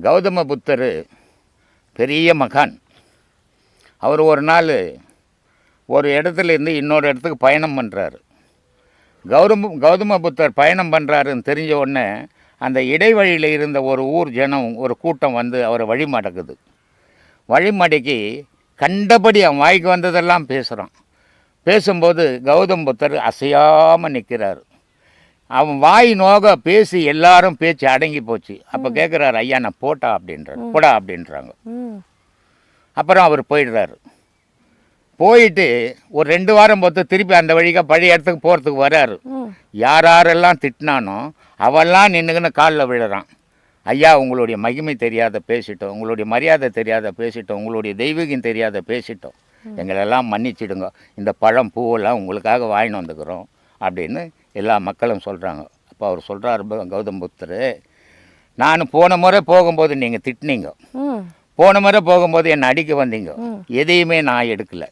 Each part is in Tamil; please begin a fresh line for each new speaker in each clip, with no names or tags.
கௌதம புத்தர் பெரிய மகான். அவர் ஒரு நாள் ஒரு இடத்துலேருந்து இன்னொரு இடத்துக்கு பயணம் பண்ணுறாரு. கௌதம புத்தர் பயணம் பண்ணுறாருன்னு தெரிஞ்ச உடனே அந்த இடைவழியில் இருந்த ஒரு ஊர் ஜனம், ஒரு கூட்டம் வந்து அவரை வழிமடக்குது. வழிமடக்கி கண்டபடி அவன் வாய்க்கு வந்ததெல்லாம் பேசுகிறான். பேசும்போது கௌதம புத்தர் அசையாமல் நிற்கிறார். அவன் வாய் நோக பேசி எல்லாரும் பேச்சு அடங்கி போச்சு. அப்போ கேட்குறாரு, ஐயா நான் போட்டா அப்படின்றார். போடா அப்படின்றாங்க. அப்புறம் அவர் போயிடுறாரு. போயிட்டு ஒரு 2 வாரம் பொறுத்து திருப்பி அந்த வழியாக பழைய இடத்துக்கு போகிறதுக்கு வர்றாரு. யாரெல்லாம் திட்டினானோ அவெல்லாம் நின்றுக்குன்னு காலில் விழுறான். ஐயா உங்களுடைய மகிமை தெரியாத பேசிட்டோம், உங்களுடைய மரியாதை தெரியாத பேசிட்டோம், உங்களுடைய தெய்வீகம் தெரியாத பேசிட்டோம், எங்களெல்லாம் மன்னிச்சிடுங்க, இந்த பழம் பூவெல்லாம் உங்களுக்காக வாங்கிட்டு வந்துக்கிறோம் அப்படின்னு எல்லா மக்களும் சொல்கிறாங்க. அப்போ அவர் சொல்கிறார், கௌதம் புத்தர், நான் போன முறை போகும்போது நீங்கள் திட்டினீங்க, போன முறை போகும்போது என்னை அடிக்க வந்தீங்க, எதையுமே நான் எடுக்கலை.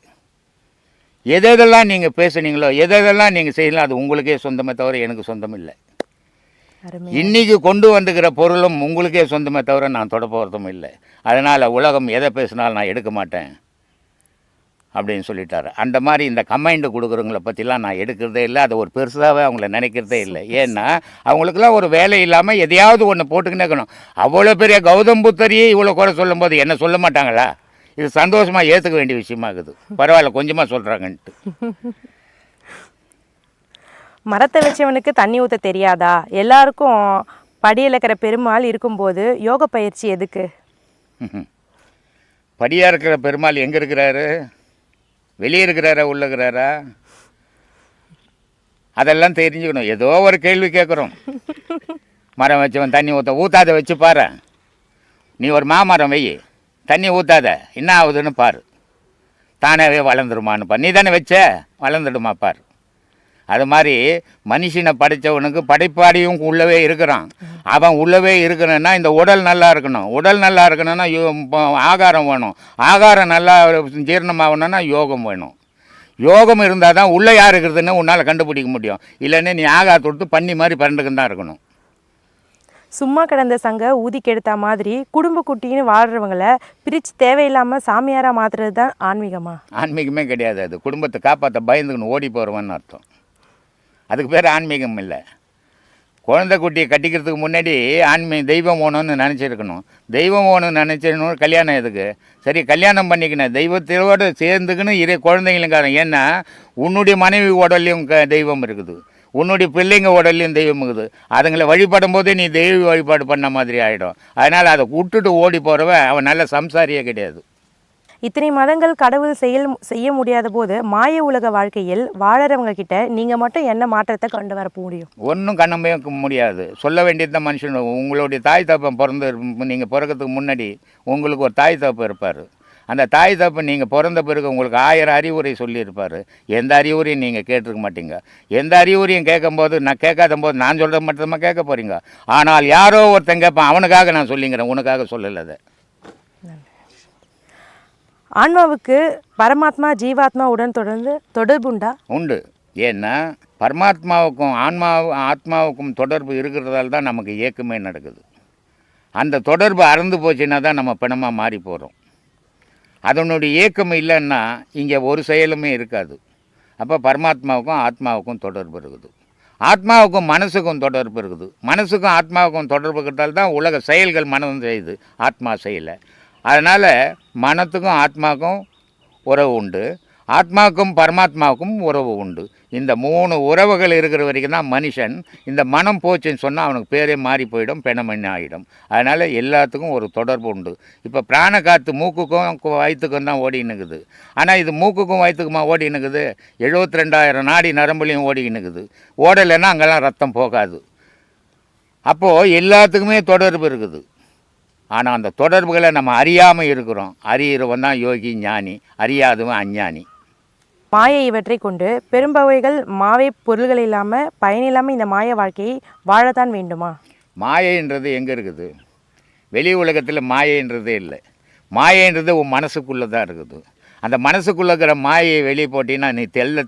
எதெல்லாம் நீங்கள் பேசுனீங்களோ எதெல்லாம் நீங்கள் செய்யலாம் அது உங்களுக்கே சொந்தமே தவிர எனக்கு சொந்தம் இல்லை. இன்றைக்கி கொண்டு வந்துக்கிற பொருளும் உங்களுக்கே சொந்தமே தவிர நான் தொட போகிறதும் இல்லை. அதனால் உலகம் எதை பேசினாலும் நான் எடுக்க மாட்டேன் அப்படின்னு சொல்லிட்டாரு. அந்த மாதிரி இந்த கமெண்ட் கொடுக்குறவங்கள பற்றிலாம் நான் எடுக்கிறதே இல்லை. அதை ஒரு பெருசாகவே அவங்கள நினைக்கிறதே இல்லை. ஏன்னா அவங்களுக்குலாம் ஒரு வேலை இல்லாமல் எதையாவது ஒன்று போட்டுக்கினே இருக்கணும். அவ்வளோ பெரிய கௌதம் புத்தரையே இவ்வளோ குறை சொல்லும்போது என்ன சொல்ல மாட்டாங்களா? இது சந்தோஷமாக ஏற்றுக்க வேண்டிய விஷயமாகுது. பரவாயில்ல கொஞ்சமாக சொல்கிறாங்கன்ட்டு.
மரத்தை வச்சவனுக்கு தண்ணி ஊற்ற தெரியாதா? எல்லாருக்கும் படியில் இருக்கிற பெருமாள் இருக்கும்போது யோக பயிற்சி எதுக்கு?
படியாக இருக்கிற பெருமாள் எங்கே இருக்கிறாரு? வெளியே இருக்கிறாரா உள்ள இருக்கிறாரா? அதெல்லாம் தெரிஞ்சுக்கணும். ஏதோ ஒரு கேள்வி கேட்குறோம். மரம் வச்சவன் தண்ணி ஊற்றாத வச்சு பாரு. நீ ஒரு மாமரம் வெயி, தண்ணி ஊற்றாத என்ன ஆகுதுன்னு பாரு, தானாகவே வளர்ந்துருமான்னு பாரு. நீ தானே வச்ச, வளர்ந்துடுமா பாரு. அது மாதிரி மனுஷனை படைத்தவனுக்கு படைப்பாடியும் உள்ளவே இருக்கிறான். அவன் உள்ளவே இருக்கணும்னா இந்த உடல் நல்லா இருக்கணும். உடல் நல்லா இருக்கணும்னா ஆகாரம் வேணும். ஆகாரம் நல்லா ஜீரணமாகணும்னா யோகம் வேணும். யோகம் இருந்தால் தான் உள்ளே யார் இருக்கிறதுன்னு உன்னால் கண்டுபிடிக்க முடியும். இல்லைன்னு நீ ஆகாரத்தை கொடுத்து பண்ணி மாதிரி பரண்டுக்குன்னு தான் இருக்கணும்.
சும்மா கிடந்த சங்க ஊதி கெடுத்த மாதிரி குடும்ப குட்டின்னு வாழ்கிறவங்களை பிரித்து தேவையில்லாமல் சாமியாராக மாற்றுறது தான் ஆன்மீகமா?
ஆன்மீகமே கிடையாது. அது குடும்பத்தை காப்பாற்ற பயந்துக்கணும் ஓடி போகிறவன்னு அர்த்தம். அதுக்கு பேர் ஆன்மீகம் இல்லை. குழந்தை குட்டியை கட்டிக்கிறதுக்கு முன்னாடி தெய்வம் வேணும்னு நினச்சிருக்கணும். தெய்வம் வேணும்னு நினச்சிருக்கணும். கல்யாணம் எதுக்கு? சரி கல்யாணம் பண்ணிக்கணும், தெய்வத்தோடு சேர்ந்துக்குன்னு குழந்தைங்களுக்காரன். ஏன்னா உன்னுடைய மனைவி உடல்லையும் தெய்வம் இருக்குது, உன்னுடைய பிள்ளைங்க உடல்லையும் தெய்வம் இருக்குது. அதுங்களை வழிபடும் போதே நீ தெய்வ வழிபாடு பண்ண மாதிரி ஆகிடும். அதனால் அதை விட்டுட்டு ஓடி போகிறவன் அவன் நல்ல சம்சாரியே கிடையாது.
இத்தனை மதங்கள் கடவுள் செய்ய முடியாத போது மாய உலக வாழ்க்கையில் வாழறவங்க கிட்ட நீங்கள் மட்டும் என்ன மாற்றத்தை கொண்டு வர முடியும்?
ஒன்றும் கண்ணமே முடியாது. சொல்ல வேண்டியது தான் மனுஷன். உங்களுடைய தாய் தப்பம் நீங்கள் பிறக்கிறதுக்கு முன்னாடி உங்களுக்கு ஒரு தாய் தப்பு இருப்பார். அந்த தாய் தப்பு நீங்கள் பிறந்த பிறகு உங்களுக்கு 1000 அறிவுரை சொல்லியிருப்பார். எந்த அறிவுரையும் நீங்கள் கேட்டிருக்க மாட்டீங்க. எந்த அறிவுரையும் கேட்கும்போது நான் கேட்காத போது நான் சொல்கிற மட்டும்தான் கேட்க போகிறீங்க. ஆனால் யாரோ ஒருத்தன் கேட்பான், அவனுக்காக நான் சொல்லிங்கிறேன், உனக்காக சொல்லலை. அதை
ஆன்மாவுக்கு பரமாத்மா ஜீவாத்மா உடன் தொடர்புண்டா?
உண்டு. ஏன்னா பரமாத்மாவுக்கும் ஆத்மாவுக்கும் தொடர்பு இருக்கிறதால தான் நமக்கு இயக்கமே நடக்குது. அந்த தொடர்பு அறந்து போச்சுன்னா தான் நம்ம பிணமாக மாறி போகிறோம். அதனுடைய இயக்கம் இல்லைன்னா இங்கே ஒரு செயலுமே இருக்காது. அப்போ பரமாத்மாவுக்கும் ஆத்மாவுக்கும் தொடர்பு இருக்குது. ஆத்மாவுக்கும் மனசுக்கும் தொடர்பு இருக்குது. மனசுக்கும் ஆத்மாவுக்கும் தொடர்பு இருக்கிறதால தான் உலக செயல்கள் மனம் செய்யுது, ஆத்மா செய்யலை. அதனால் மனத்துக்கும் ஆத்மாவுக்கும் உறவு உண்டு, ஆத்மாவுக்கும் பரமாத்மாவுக்கும் உறவு உண்டு. இந்த 3 உறவுகள் இருக்கிற வரைக்கும் தான் மனுஷன். இந்த மனம் போச்சுன்னு சொன்னால் அவனுக்கு பேரே மாறி போயிடும், பெணமண்ணி ஆகிடும். அதனால் எல்லாத்துக்கும் ஒரு தொடர்பு உண்டு. இப்போ பிராண காற்று மூக்குக்கும் வயிற்றுக்கும் தான் ஓடினுக்குது. ஆனால் இது மூக்குக்கும் வயிற்றுக்குமா ஓடினுக்குது? 72,000 நாடி நரம்புலையும் ஓடினுக்குது. ஓடலைன்னா அங்கெல்லாம் ரத்தம் போகாது. அப்போது எல்லாத்துக்குமே தொடர்பு இருக்குது. ஆனால் அந்த தொடர்புகளை நம்ம அறியாமல் இருக்கிறோம். அறிகிறவன் தான் யோகி ஞானி, அறியாதவன் அஞ்ஞானி.
மாயை இவற்றை கொண்டு பெரும்பகைகள் மாவை பொருள்கள் இல்லாமல் பயனில்லாமல் இந்த மாய வாழ்க்கையை வாழத்தான் வேண்டுமா?
மாயைன்றது எங்கே இருக்குது? வெளி உலகத்தில் மாயைன்றதே இல்லை. மாயைன்றது உன் மனசுக்குள்ளே தான் இருக்குது. அந்த மனசுக்குள்ளே இருக்கிற மாயை வெளியே போட்டின்னா நீ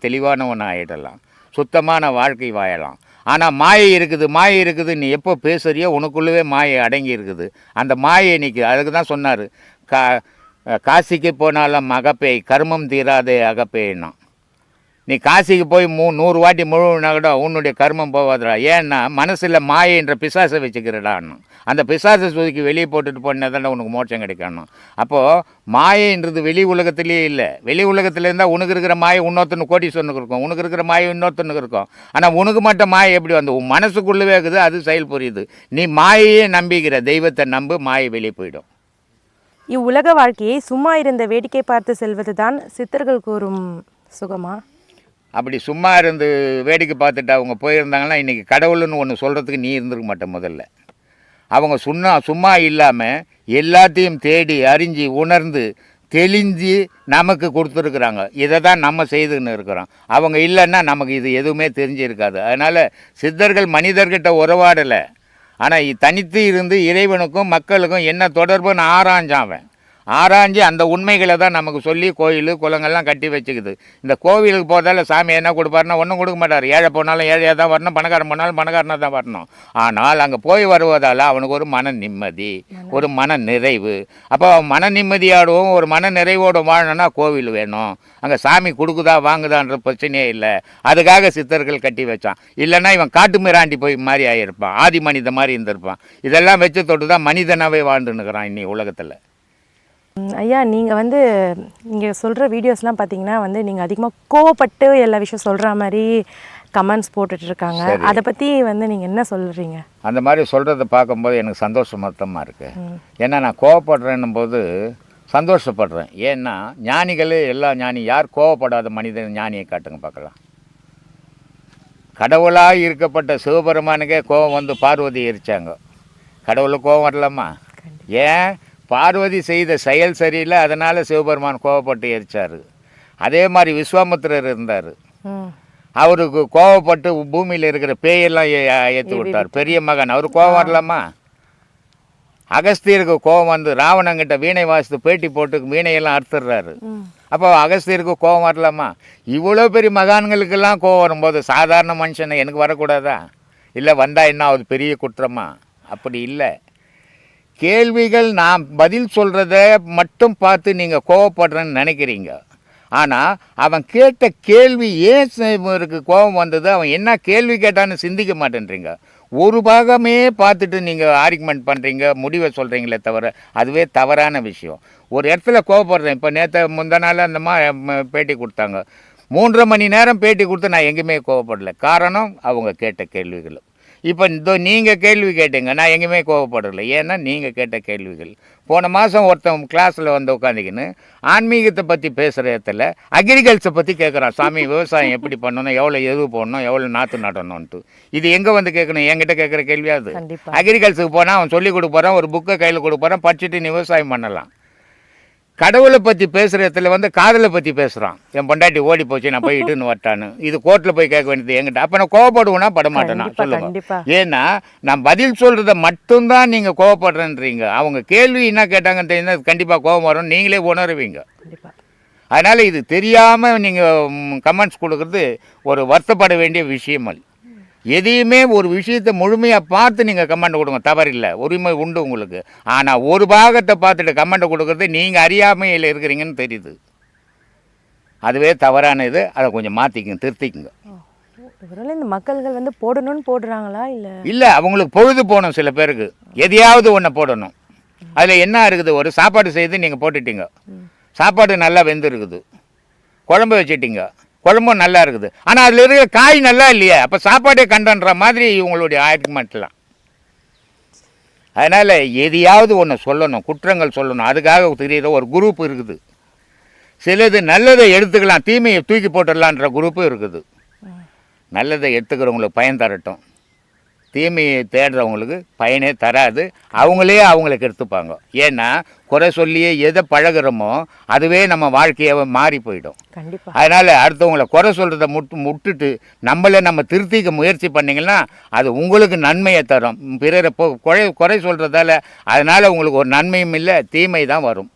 தெளிவானவன் ஆகிடலாம், சுத்தமான வாழ்க்கை வாழலாம். ஆனால் மாயை இருக்குது மாயை இருக்குது நீ எப்போ பேசுறியோ உனக்குள்ளவே மாயை அடங்கி இருக்குது. அந்த மாயை நீக்கு. அதுக்கு தான் சொன்னார், காசிக்கு போனாலும் அகப்பேய் கர்மம் தீராதே அகப்பேய்னா. நீ காசிக்கு போய் 100 வாட்டி முழுவினா கூட உன்னுடைய கர்மம் போவாதுடா. ஏன்னா மனசில் மாயைன்ற பிசாசை வச்சுக்கிறடான்னு. அந்த பிசாசை சுதுக்கி வெளியே போட்டுட்டு போனால் தானே உனக்கு மோட்சம் கிடைக்கணும். அப்போது மாயைன்றது வெளி உலகத்துலேயே இல்லை. வெளி உலகத்தில் இருந்தால் உனக்கு இருக்கிற மாயை இன்னொருத்தனுக்கு கோடீஸ்வரனுக்கு இருக்கும், உனக்கு இருக்கிற மாயை இன்னொருத்தனுக்கு இருக்கும். ஆனால் உனக்கு மட்டும் மாயை எப்படி வந்து உன் மனசுக்குள்ளவே இருக்குது, அது செயல் புரியுது. நீ மாயையே நம்பிக்கிற, தெய்வத்தை நம்பு, மாயை வெளியே போயிடும்.
இவ்வுலக வாழ்க்கையை சும்மா இருந்த வேடிக்கை பார்த்து செல்வது தான் சித்தர்கள் கூறும் சுகமா?
அப்படி சும்மா இருந்து வேடிக்கை பார்த்துட்டு அவங்க போயிருந்தாங்கன்னா இன்றைக்கி கடவுள்னு ஒன்று சொல்கிறதுக்கு நீ இருந்திருக்க மாட்டேன். முதல்ல அவங்க சும்மா இல்லாமல் எல்லாத்தையும் தேடி அறிஞ்சு உணர்ந்து தெளிஞ்சு நமக்கு கொடுத்துருக்குறாங்க. இதை தான் நம்ம செய்துன்னு இருக்கிறோம். அவங்க இல்லைன்னா நமக்கு இது எதுவுமே தெரிஞ்சிருக்காது. அதனால் சித்தர்கள் மனிதர்கிட்ட உறவாடலை. ஆனால் தனித்து இருந்து இறைவனுக்கும் மக்களுக்கும் என்ன தொடர்புன்னு ஆராய்ஞ்சாவன். ஆராய்ஞ்சு அந்த உண்மைகளை தான் நமக்கு சொல்லி கோயில் குளங்கள்லாம் கட்டி வச்சுக்குது. இந்த கோவிலுக்கு போகிறதால சாமி என்ன கொடுப்பாருன்னா ஒன்றும் கொடுக்க மாட்டார். ஏழை போனாலும் ஏழையாக தான் வரணும், பணக்காரன் போனாலும் பணக்காரனாக தான் வரணும். ஆனால் அங்கே போய் வருவதால் அவனுக்கு ஒரு மன நிம்மதி, ஒரு மன நிறைவு. அப்போ அவன் மன நிம்மதியோடவும் ஒரு மன நிறைவோடு வாழணும்னா கோவில் வேணும். அங்கே சாமி கொடுக்குதா வாங்குதான்ற பிரச்சனையே இல்லை. அதுக்காக சித்தர்கள் கட்டி வச்சான். இல்லைன்னா இவன் காட்டு மிராண்டி போய் மாதிரி ஆகியிருப்பான், ஆதி மனித மாதிரி இருந்திருப்பான். இதெல்லாம் வச்சு தொட்டு தான் மனிதனாகவே வாழ்ந்துன்னுக்கிறான் இன்னி உலகத்தில்.
ஐயா, நீங்கள் இங்கே சொல்கிற வீடியோஸ்லாம் பார்த்தீங்கன்னா நீங்கள் அதிகமாக கோவப்பட்டு எல்லா விஷயம் சொல்கிற மாதிரி கமெண்ட்ஸ் போட்டுட்ருக்காங்க. அதை பற்றி நீங்கள் என்ன சொல்கிறீங்க?
அந்த மாதிரி சொல்கிறத பார்க்கும்போது எனக்கு சந்தோஷமாக இருக்குது. ஏன்னா நான் கோவப்படுறேன்னும் போது சந்தோஷப்படுறேன். ஏன்னா ஞானிகளே எல்லா ஞானி யார் கோவப்படாத மனிதன் ஞானியை காட்டுங்க பார்க்கலாம். கடவுளாக இருக்கப்பட்ட சிவபெருமானுக்கே கோவம் வந்து பார்வதி எரிச்சாங்க. கடவுளுக்கு கோவம் வரலாமா? ஏன்? பார்வதி செய்த செயல் சரியில்லை, அதனால் சிவபெருமான் கோவப்பட்டு எரிச்சார். அதே மாதிரி விஸ்வாமித்திரர் இருந்தார். அவருக்கு கோவப்பட்டு பூமியில் இருக்கிற பேயெல்லாம் ஏற்றி விட்டார். பெரிய மகன், அவர் கோவம் வரலாமா? அகஸ்தியருக்கு கோவம் வந்து ராவணங்கிட்ட வீணை வாசித்து பேட்டி போட்டு வீணையெல்லாம் அறுத்துடுறாரு. அப்போ அகஸ்தியருக்கு கோவம் வரலாமா? இவ்வளோ பெரிய மகான்களுக்கெல்லாம் கோவம் வரும்போது சாதாரண மனுஷனை எனக்கு வரக்கூடாதா? இல்லை வந்தால் என்ன அது பெரிய குற்றமா? அப்படி இல்லை. கேள்விகள் நான் பதில் சொல்கிறத மட்டும் பார்த்து நீங்கள் கோவப்படுறேன்னு நினைக்கிறீங்க. ஆனால் அவன் கேட்ட கேள்வி ஏன் இவருக்கு கோபம் வந்தது, அவன் என்ன கேள்வி கேட்டான்னு சிந்திக்க மாட்டேன்றீங்க. ஒரு பாகமே பார்த்துட்டு நீங்கள் ஆர்குமெண்ட் பண்ணுறீங்க, முடிவை சொல்கிறீங்களே தவிர அதுவே தவறான விஷயம். ஒரு இடத்துல கோவப்படுறேன். இப்போ நேற்று முந்தா நாள் அந்தம்மா பேட்டி கொடுத்தாங்க. 3.5 மணி நேரம் பேட்டி கொடுத்து நான் எங்கேயுமே கோவப்படலை. காரணம் அவங்க கேட்ட கேள்விகள். இப்போ நீங்கள் கேள்வி கேட்டீங்க, நான் எங்கேயுமே கோவப்படலை. ஏன்னா நீங்கள் கேட்ட கேள்விகள். போன மாதம் ஒருத்தன் கிளாஸில் வந்து உட்காந்துக்கின்னு ஆன்மீகத்தை பற்றி பேசுகிற இடத்துல அக்ரிகல்ச்சரை பற்றி கேட்குறான். சாமி விவசாயம் எப்படி பண்ணணும், எவ்வளோ எது போடணும், எவ்வளோ நாற்று நடணும்ன்ட்டு. இது எங்கே வந்து கேட்கணும்? என்கிட்ட கேட்குற கேள்வியாது. அக்ரிகல்ச்சருக்கு போனால் அவன் சொல்லி கொடுப்பாரான், ஒரு புக்கை கையில் கொடுப்பாரான், படிச்சுட்டு நீ விவசாயம் பண்ணலாம். கடவுளை பற்றி பேசுகிற இடத்துல வந்து காதலை பற்றி பேசுகிறான். என் பொண்டாட்டி ஓடி போச்சு நான் போய் இட்டுன்னு வரட்டான்னு. இது கோர்ட்டில் போய் கேட்க வேண்டியது என்கிட்ட. அப்போ நான் கோவப்படுவேனா படமாட்டேனா சொல்லுங்க. ஏன்னா நான் பதில் சொல்கிறத மட்டும்தான் நீங்கள் கோவப்படுறேன்றீங்க. அவங்க கேள்வி என்ன கேட்டாங்கன்னு தெரியுது, கண்டிப்பாக கோவம் வரும், நீங்களே உணருவீங்க. அதனால் இது தெரியாமல் நீங்கள் கமெண்ட்ஸ் கொடுக்குறது ஒரு வருத்தப்பட வேண்டிய விஷயம் அல்ல. எதையுமே ஒரு விஷயத்தை முழுமையாக பார்த்து நீங்கள் கமெண்ட் கொடுங்க, தவறில்லை, உரிமை உண்டு உங்களுக்கு. ஆனால் ஒரு பாகத்தை பார்த்துட்டு கமெண்ட் கொடுக்குறது நீங்கள் அறியாமையில் இருக்கிறீங்கன்னு தெரியுது. அதுவே தவறானது. அதை கொஞ்சம் மாற்றிக்குங்க, திருத்திக்குங்க.
இந்த மக்கள்கள் போடணும்னு போடுறாங்களா?
இல்லை அவங்களுக்கு பொழுது போகணும். சில பேருக்கு எதையாவது ஒன்று போடணும். அதில் என்ன இருக்குது, ஒரு சாப்பாடு செய்து நீங்கள் போட்டுட்டீங்க, சாப்பாடு நல்லா வெந்துருக்குது, குழம்பு வச்சுட்டீங்க, குழம்பும் நல்லா இருக்குது, ஆனால் அதில் இருக்கிற காய் நல்லா இல்லையா, அப்போ சாப்பாடே கண்டன்ற மாதிரி இவங்களுடைய ஆர்குமெண்ட்லாம். அதனால் எதையாவது ஒன்று சொல்லணும், குற்றங்கள் சொல்லணும். அதுக்காக தெரியுற ஒரு குரூப் இருக்குது. சிலது நல்லதை எடுத்துக்கலாம், தீமையை தூக்கி போட்டுடலான்ற குரூப்பும் இருக்குது. நல்லதை எடுத்துக்கிறவங்களுக்கு பயன் தரட்டும், தீமையை தேடுறவங்களுக்கு பயனே தராது. அவங்களுக்கு எடுத்துப்பாங்க. ஏன்னா குறை சொல்லியே எதை பழகிறோமோ அதுவே நம்ம வாழ்க்கையை மாறி போயிடும். அதனால் அடுத்தவங்களை குறை சொல்கிறத முட்டுட்டு நம்ம திருத்திக்க முயற்சி பண்ணிங்கன்னா அது உங்களுக்கு நன்மையை தரும். பிறரை குறை சொல்கிறதால அதனால் உங்களுக்கு ஒரு நன்மையும் இல்லை, தீமை தான் வரும்.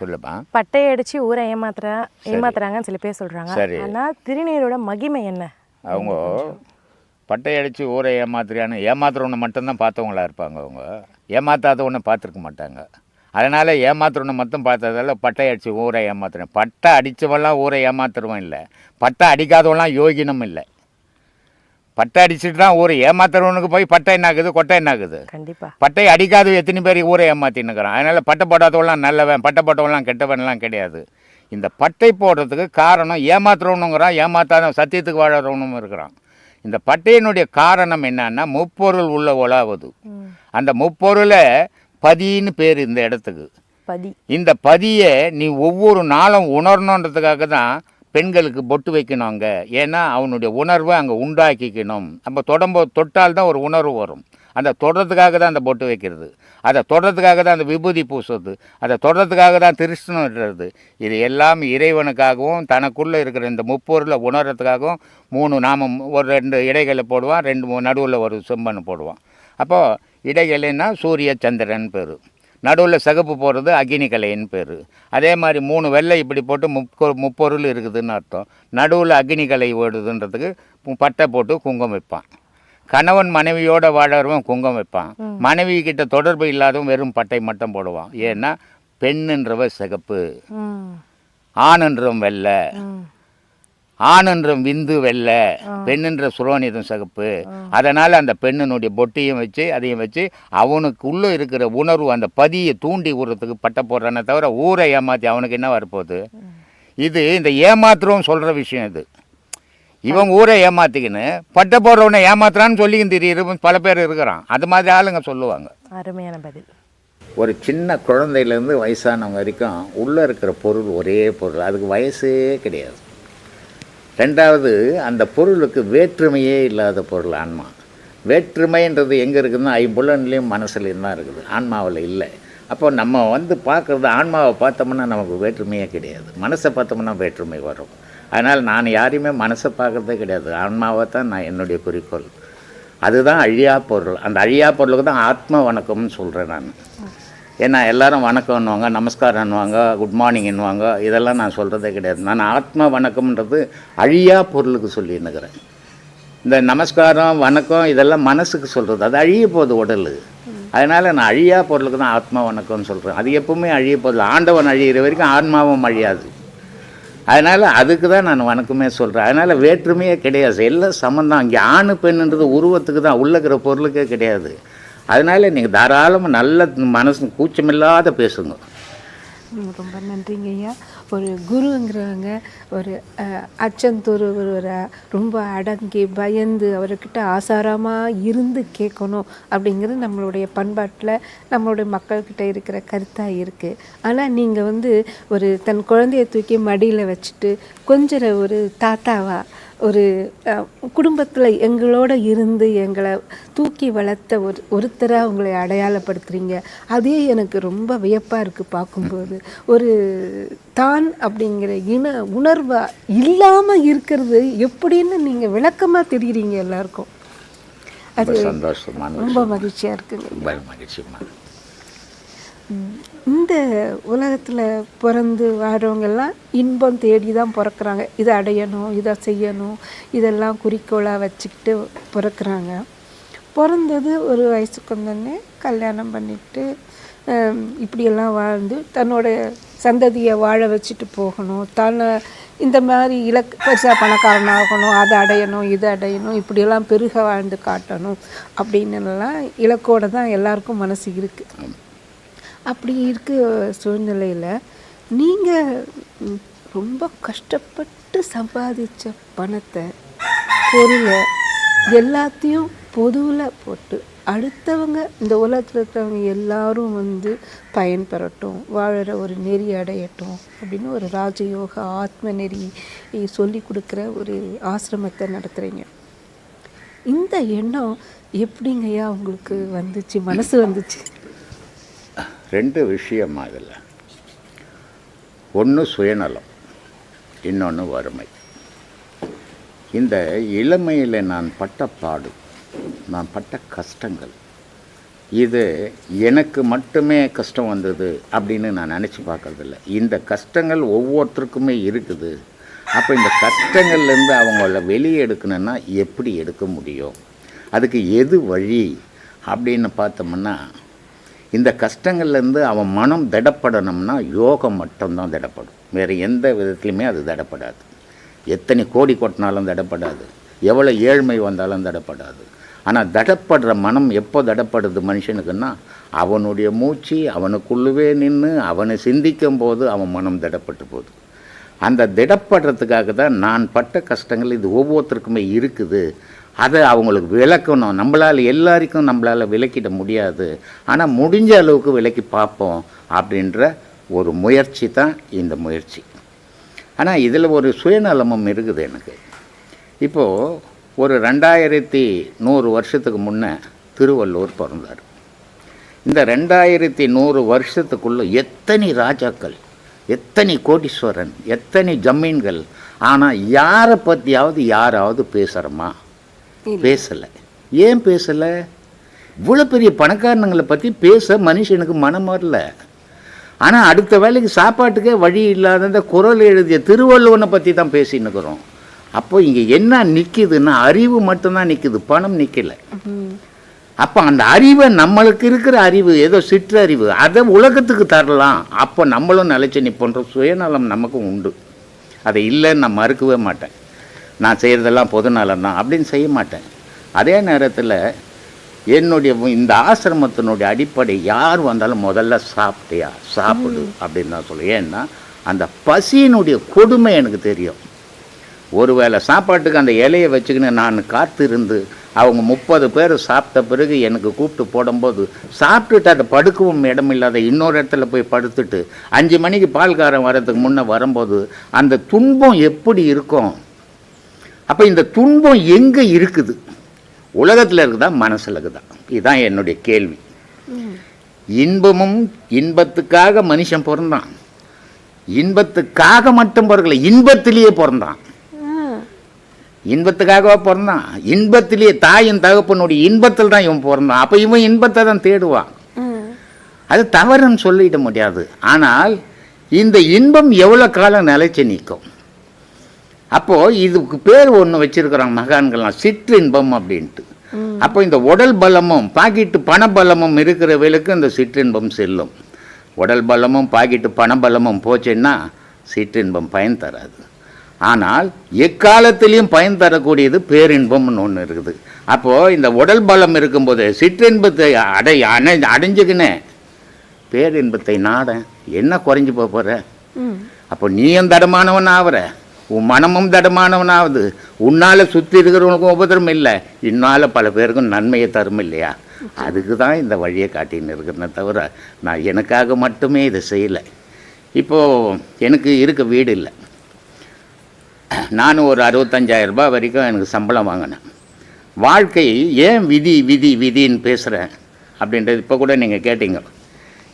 சொல்லுப்பா.
பட்டையை அடித்து ஊரை ஏமாத்துறாங்கன்னு சில பேர் சொல்கிறாங்க.
சரி.
ஆனால் திருநீரோட மகிமை என்ன?
அவங்க பட்டை அடித்து ஊரை ஏமாத்துறவனை மட்டும்தான் பார்த்தவங்களா இருப்பாங்க. அவங்க ஏமாத்தாதவனை பார்த்துருக்க மாட்டாங்க. அதனால் ஏமாத்துறவனை மட்டும் பார்த்ததால பட்டை அடித்து ஊரை ஏமாத்துறேன். பட்டை அடித்தவெல்லாம் ஊரை ஏமாத்துறவன் இல்லை, பட்டை அடிக்காதவெல்லாம் யோகினம் இல்லை. பட்டை அடிச்சுட்டு தான் ஊரை ஏமாத்துறவனுக்கு போய் பட்டை என்னாகுது, கொட்டை என்னாகுது.
கண்டிப்பாக
பட்டை அடிக்காத எத்தனை பேர் ஊரை ஏமாற்றின்னுக்கிறான். அதனால் பட்டை போடாதவெல்லாம் நல்லவன், பட்டை போட்டவெல்லாம் கெட்டவன்லாம் கிடையாது. இந்த பட்டை போடுறதுக்கு காரணம் ஏமாத்துறவனுங்கிறான், ஏமாத்தாத சத்தியத்துக்கு வாழறவனும் இருக்கிறான். இந்த பட்டையினுடைய காரணம் என்னன்னா முப்பொருள் உள்ள உலாவது. அந்த முப்பொருளை பதின்னு பேர் இந்த இடத்துக்கு. இந்த பதியை நீ ஒவ்வொரு நாளும் உணரணுன்றதுக்காக தான் பெண்களுக்கு பொட்டு வைக்கணும் அங்கே. ஏன்னா அவனுடைய உணர்வை அங்கே உண்டாக்கிக்கணும். நம்ம தொட்டால் தான் ஒரு உணர்வு வரும். அந்த தொடர்றதுக்காக தான் அந்த பொட்டு வைக்கிறது, அதை தொடர்றதுக்காக தான் அந்த விபூதி பூசுறது, அதை தொடர்றதுக்காக தான் திருஷ்ணன்றது. இது எல்லாம் இறைவனுக்காகவும் தனக்குள்ளே இருக்கிற இந்த முப்பொருளை உணர்றதுக்காகவும் 3 நாமம், ஒரு 2 இடைகளை போடுவான், 2 நடுவில் ஒரு செம்பன்னு போடுவான். அப்போது இடைகளைன்னா சூரிய சந்திரன் பேர், நடுவில் சிகப்பு போடுறது அக்னிகலைன்னு பேர். அதே மாதிரி 3 வெள்ளை இப்படி போட்டு முப்பொருள் இருக்குதுன்னு அர்த்தம். நடுவில் அக்னிகலை ஓடுதுன்றதுக்கு பட்டை போட்டு குங்குமம் வைப்பான். கணவன் மனைவியோட வாழறவன் குங்குமம் வைப்பான். மனைவி கிட்ட தொடர்பு இல்லாதவன் வெறும் பட்டை மட்டும் போடுவான். ஏன்னா பெண்ணுன்றவ சிகப்பு, ஆணுன்றவன் வெள்ளை, ஆணுன்ற விந்து வெள்ளை, பெண்ணுன்ற சுரோனிதம் சிகப்பு. அதனால் அந்த பெண்ணினுடைய பொட்டியும் வச்சு அதையும் வச்சு அவனுக்குள்ளே இருக்கிற உணர்வு அந்த பதியை தூண்டி விடுறதுக்கு பட்டை போடுறானே தவிர ஊரை ஏமாற்றி அவனுக்கு என்ன வரப்போகுது? இது இந்த ஏமாத்துறவன் சொல்கிற விஷயம். இது இவன் ஊரை ஏமாற்றிக்கின்னு பட்டை போடுறவனை ஏமாத்துறான்னு சொல்லிக்கின்னு தெரியுது பல பேர் இருக்கிறான். அது மாதிரி ஆளுங்க சொல்லுவாங்க.
அருமையான பதில்.
ஒரு சின்ன குழந்தையிலேருந்து வயசானவங்க வரைக்கும் உள்ளே இருக்கிற பொருள் ஒரே பொருள், அதுக்கு வயசே கிடையாது. ரெண்டாவது, அந்த பொருளுக்கு வேற்றுமையே இல்லாத பொருள் ஆன்மா. வேற்றுமைன்றது எங்கே இருக்குதுன்னா ஐம்புலன்லேயும் மனசுலேயும் தான் இருக்குது, ஆன்மாவில் இல்லை. அப்போ நம்ம பார்க்குறது ஆன்மாவை பார்த்தோம்னா நமக்கு வேற்றுமையே கிடையாது, மனசை பார்த்தோம்னா வேற்றுமை வரும். அதனால் நான் யாரையுமே மனசை பார்க்குறதே கிடையாது, ஆன்மாவை தான் நான் என்னுடைய குறிக்கோள். அதுதான் அழியா பொருள். அந்த அழியா பொருளுக்கு தான் ஆத்ம வணக்கம்னு சொல்கிறேன் நான். ஏன்னா எல்லோரும் வணக்கம்னுவாங்க, நமஸ்காரம்னுவாங்க, குட் மார்னிங்னுவாங்க, இதெல்லாம் நான் சொல்கிறதே கிடையாது. நான் ஆத்ம வணக்கம்ன்றது அழியா பொருளுக்கு சொல்லின்னுக்கிறேன். இந்த நமஸ்காரம் வணக்கம் இதெல்லாம் மனசுக்கு சொல்கிறது, அது அழிய போகுது உடல். அதனால் நான் அழியா பொருளுக்கு தான் ஆத்மா வணக்கம்னு சொல்கிறேன். அது எப்பவுமே அழிய போகுது. ஆண்டவன் அழியிற வரைக்கும் ஆன்மாவும் அழியாது. அதனால் அதுக்கு தான் நான் வணக்கமே சொல்கிறேன். அதனால் வேற்றுமையே கிடையாது, எல்லாம் சமந்தான். இங்கே ஆணு பெண்ணுன்றது உருவத்துக்கு தான், உள்ள இருக்கிற பொருளுக்கே கிடையாது. அதனால் நீங்கள் தாராளமாக நல்ல மனசு கூச்சமில்லாத பேசுங்க.
ரொம்ப நன்றிங்க ஐயா. ஒரு குருங்கிறவங்க ஒரு அச்சந்தொருவரை ரொம்ப அடங்கி பயந்து அவர்கிட்ட ஆசாரமாக இருந்து கேட்கணும் அப்படிங்கிறது நம்மளுடைய பண்பாட்டில் நம்மளுடைய மக்கள்கிட்ட இருக்கிற கருத்தாக இருக்குது. ஆனால் நீங்கள் ஒரு தன் குழந்தைய தூக்கி மடியில் வச்சுட்டு கொஞ்சம் ஒரு தாத்தாவா ஒரு குடும்பத்தில் எங்களோட இருந்து எங்களை தூக்கி வளர்த்த ஒருத்தராக உங்களை அடையாளப்படுத்துகிறீங்க. அதே எனக்கு ரொம்ப வியப்பாக இருக்குது பார்க்கும்போது. ஒரு தான் அப்படிங்கிற உணர்வா இல்லாமல் இருக்கிறது எப்படின்னு நீங்கள் விளக்கமாக தெரிகிறீங்க எல்லாருக்கும். அது ரொம்ப மகிழ்ச்சியாக இருக்குங்க. இந்த உலகத்தில் பிறந்து வாழறவங்கெல்லாம் இன்பம் தேடி தான் பிறக்கிறாங்க. இதை அடையணும், இதை செய்யணும், இதெல்லாம் குறிக்கோளாக வச்சுக்கிட்டு பிறக்கிறாங்க. பிறந்தது ஒரு வயசுக்கு வந்தோடனே கல்யாணம் பண்ணிவிட்டு இப்படியெல்லாம் வாழ்ந்து தன்னோட சந்ததியை வாழ வச்சுட்டு போகணும். தன்னை இந்த மாதிரி பெருசாக பணக்காரனாகணும், அதை அடையணும், இதை அடையணும், இப்படியெல்லாம் பெருக வாழ்ந்து காட்டணும் அப்படின்னுலாம் இலக்கோடு தான் எல்லாருக்கும் மனசு இருக்குது. அப்படி இருக்க சூழ்நிலையில் நீங்கள் ரொம்ப கஷ்டப்பட்டு சம்பாதிச்ச பணத்தை, பொருளை எல்லாத்தையும் பொதுவில் போட்டு அடுத்தவங்க இந்த உலகத்தில் இருக்கிறவங்க எல்லாரும் பயன்பெறட்டும், வாழற ஒரு நெறி அடையட்டும் அப்படின்னு ஒரு ராஜயோக ஆத்ம நெறி சொல்லி கொடுக்குற ஒரு ஆசிரமத்தை நடத்துகிறீங்க. இந்த எண்ணம் எப்படிங்கய்யா உங்களுக்கு வந்துச்சு, மனசு வந்துச்சு?
2 விஷயம் அதில். ஒன்று சுயநலம், இன்னொன்று வறுமை. இந்த இளமையில் நான் பட்ட பாடு, நான் பட்ட கஷ்டங்கள், இது எனக்கு மட்டுமே கஷ்டம் வந்தது அப்படின்னு நான் நினச்சி பார்க்கறதில்ல. இந்த கஷ்டங்கள் ஒவ்வொருத்தருக்குமே இருக்குது. அப்போ இந்த கஷ்டங்கள்லேருந்து அவங்கள வெளியே எடுக்கணுன்னா எப்படி எடுக்க முடியும், அதுக்கு எது வழி அப்படின்னு பார்த்தோம்னா, இந்த கஷ்டங்கள்லேருந்து அவன் மனம் திடப்படணும்னா யோகம் மட்டும்தான் திடப்படும். வேறு எந்த விதத்துலையுமே அது திடப்படாது. எத்தனை கோடி கொட்டினாலும் திடப்படாது, எவ்வளோ ஏழ்மை வந்தாலும் திடப்படாது. ஆனால் திடப்படுற மனம் எப்போ திடப்படுது மனுஷனுக்குன்னா, அவனுடைய மூச்சு அவனுக்குள்ளவே நின்று அவனை சிந்திக்கும் போது அவன் மனம் திடப்பட்டு போகுது. அந்த திடப்படுறதுக்காக தான் நான் பட்ட கஷ்டங்கள் இது ஒவ்வொருத்தருக்குமே இருக்குது. அதை அவங்களுக்கு விளக்கணும். நம்மளால் எல்லாருக்கும் நம்மளால் விளக்கிட முடியாது, ஆனால் முடிஞ்ச அளவுக்கு விளக்கி பார்ப்போம் அப்படின்ற ஒரு முயற்சி தான் இந்த முயற்சி. ஆனால் இதில் ஒரு சுயநலமும் இருக்குது எனக்கு. இப்போது ஒரு 2100 வருஷத்துக்கு முன்னே திருவள்ளுவர் பிறந்தார். இந்த 2100 வருஷத்துக்குள்ளே எத்தனை ராஜாக்கள், எத்தனை கோடீஸ்வரன், எத்தனை ஜமீன்கள். ஆனால் யாரை பற்றியாவது யாராவது பேசுகிறோமா? பேசலை. ஏன் பேசலை? இவ்வளோ பெரிய பணக்காரனுங்களை பற்றி பேச மனுஷனுக்கு மனம் வரல. ஆனால் அடுத்த வேலைக்கு சாப்பாட்டுக்கே வழி இல்லாத இந்த குறள் எழுதிய திருவள்ளுவனை பற்றி தான் பேசின்னுக்கிறோம். அப்போ இங்கே என்ன நிற்கிதுன்னா அறிவு மட்டும்தான் நிற்கிது, பணம் நிற்கலை. அப்போ அந்த அறிவை, நம்மளுக்கு இருக்கிற அறிவு ஏதோ சிற்றறிவு, அதை உலகத்துக்கு தரலாம். அப்போ நம்மளும் நிலைச்சி நிற்போன்ற சுயநலம் நமக்கும் உண்டு. அதை இல்லைன்னு நான் மறுக்கவே மாட்டேன். நான் செய்கிறதெல்லாம் பொதுநலம் தான் அப்படின்னு செய்ய மாட்டேன். அதே நேரத்தில் என்னுடைய இந்த ஆசிரமத்தினுடைய அடிப்படை யார் வந்தாலும் முதல்ல சாப்பிட்டியா, சாப்பிடு அப்படின்னு தான் சொல்லுவேன். ஏன்னா அந்த பசியினுடைய கொடுமை எனக்கு தெரியும். ஒருவேளை சாப்பாட்டுக்கு அந்த இலையை வச்சுக்கின்னு நான் காத்திருந்து அவங்க 30 பேர் சாப்பிட்ட பிறகு எனக்கு கூப்பிட்டு போடும்போது சாப்பிட்டுட்டு அதை படுக்கவும் இடமில்லாத இன்னொரு இடத்துல போய் படுத்துட்டு 5 மணிக்கு பால்காரன் வரதுக்கு முன்னே வரும்போது அந்த துன்பம் எப்படி இருக்கும்? அப்போ இந்த துன்பம் எங்கே இருக்குது? உலகத்தில் இருக்குதா, மனசில் இருக்குதா? இதுதான் என்னுடைய கேள்வி. இன்பமும் இன்பத்துக்காக மனுஷன் பிறந்தான். இன்பத்துக்காக மட்டும் பிறக்கல, இன்பத்திலேயே பிறந்தான். இன்பத்துக்காகவா பிறந்தான்? இன்பத்திலேயே தாயின் தகப்பனுடைய இன்பத்தில் தான் இவன் பிறந்தான். அப்போ இவன் இன்பத்தை தான் தேடுவான். அது தவறுன்னு சொல்லிட முடியாது. ஆனால் இந்த இன்பம் எவ்வளோ காலம் நிலைச்சி நிற்கும்? அப்போது இதுக்கு பேர் ஒன்று வச்சுருக்குறாங்க மகான்கள்லாம், சிற்றின்பம் அப்படின்ட்டு. அப்போ இந்த உடல் பலமும் பாக்கெட்டு பணபலமும் இருக்கிறவர்களுக்கு இந்த சிற்றின்பம் செல்லும். உடல் பலமும் பாக்கெட்டு பணபலமும் போச்சுன்னா சிற்றின்பம் பயன் தராது. ஆனால் எக்காலத்திலையும் பயன் தரக்கூடியது பேரின்பம்னு ஒன்று இருக்குது. அப்போது இந்த உடல் பலம் இருக்கும்போது சிற்றின்பத்தை அடைஞ்சுக்கினே பேரின்பத்தை நாட என்ன குறைஞ்சி போகிற? அப்போ நீயும் தடமானவன் ஆகிற, உன் மனமும் தடமானவன் ஆகுது. உன்னால் சுற்றி இருக்கிறவனுக்கும் உபதிரம் இல்லை, இன்னால் பல பேருக்கும் நன்மையை தரும் இல்லையா? அதுக்கு தான் இந்த வழியை காட்டின்னு இருக்கிறேனே தவிர நான் எனக்காக மட்டுமே இதை செய்யலை. இப்போது எனக்கு இருக்க வீடு இல்லை. நானும் ஒரு 65,000 ரூபாய் வரைக்கும் எனக்கு சம்பளம் வாங்கினேன். வாழ்க்கை ஏன் விதி விதி விதின்னு பேசுகிறேன் அப்படின்றது இப்போ கூட நீங்கள் கேட்டீங்க,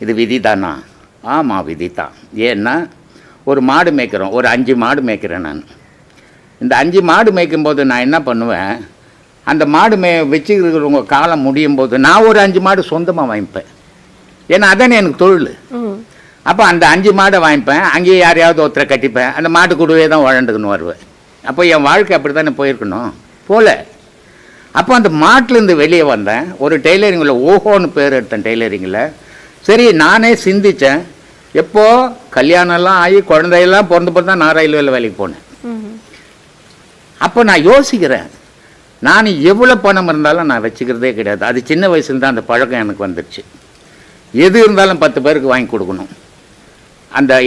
இது விதி தானா? ஆமாம், விதி தான். ஏன்னா ஒரு மாடு மேய்க்கிறோம், ஒரு 5 மாடு மேய்க்கிறேன் நான். இந்த 5 மாடு மேய்க்கும்போது நான் என்ன பண்ணுவேன், அந்த மாடு வச்சுக்கிறவங்க காலம் முடியும் போது நான் ஒரு 5 மாடு சொந்தமாக வாங்கிப்பேன். ஏன்னா அதானே எனக்கு தொழில். அப்போ அந்த 5 மாடை வாங்கிப்பேன், அங்கேயே யாரையாவது ஒருத்தரை கட்டிப்பேன், அந்த மாட்டு கூடவே தான் வாழ்ந்துக்கணும் வருவேன். அப்போ என் வாழ்க்கை அப்படி தானே போயிருக்கணும் போல. அப்போ அந்த மாட்டிலேருந்து வெளியே வந்தேன். ஒரு டெய்லரிங்கில் ஓஹோன்னு பேர் எடுத்தேன் டெய்லரிங்கில். சரி, நானே சிந்தித்தேன். எப்போ கல்யாணம்லாம் ஆகி குழந்தையெல்லாம் பிறந்த தான் நான் ரயில்வேல வேலைக்கு போனேன். அப்போ நான் யோசிக்கிறேன், நான் எவ்வளோ பணம் இருந்தாலும் நான் வச்சுக்கிறதே கிடையாது. அது சின்ன வயசுல தான் அந்த பழக்கம் எனக்கு வந்துடுச்சு. எது இருந்தாலும் 10 பேருக்கு வாங்கி கொடுக்கணும்.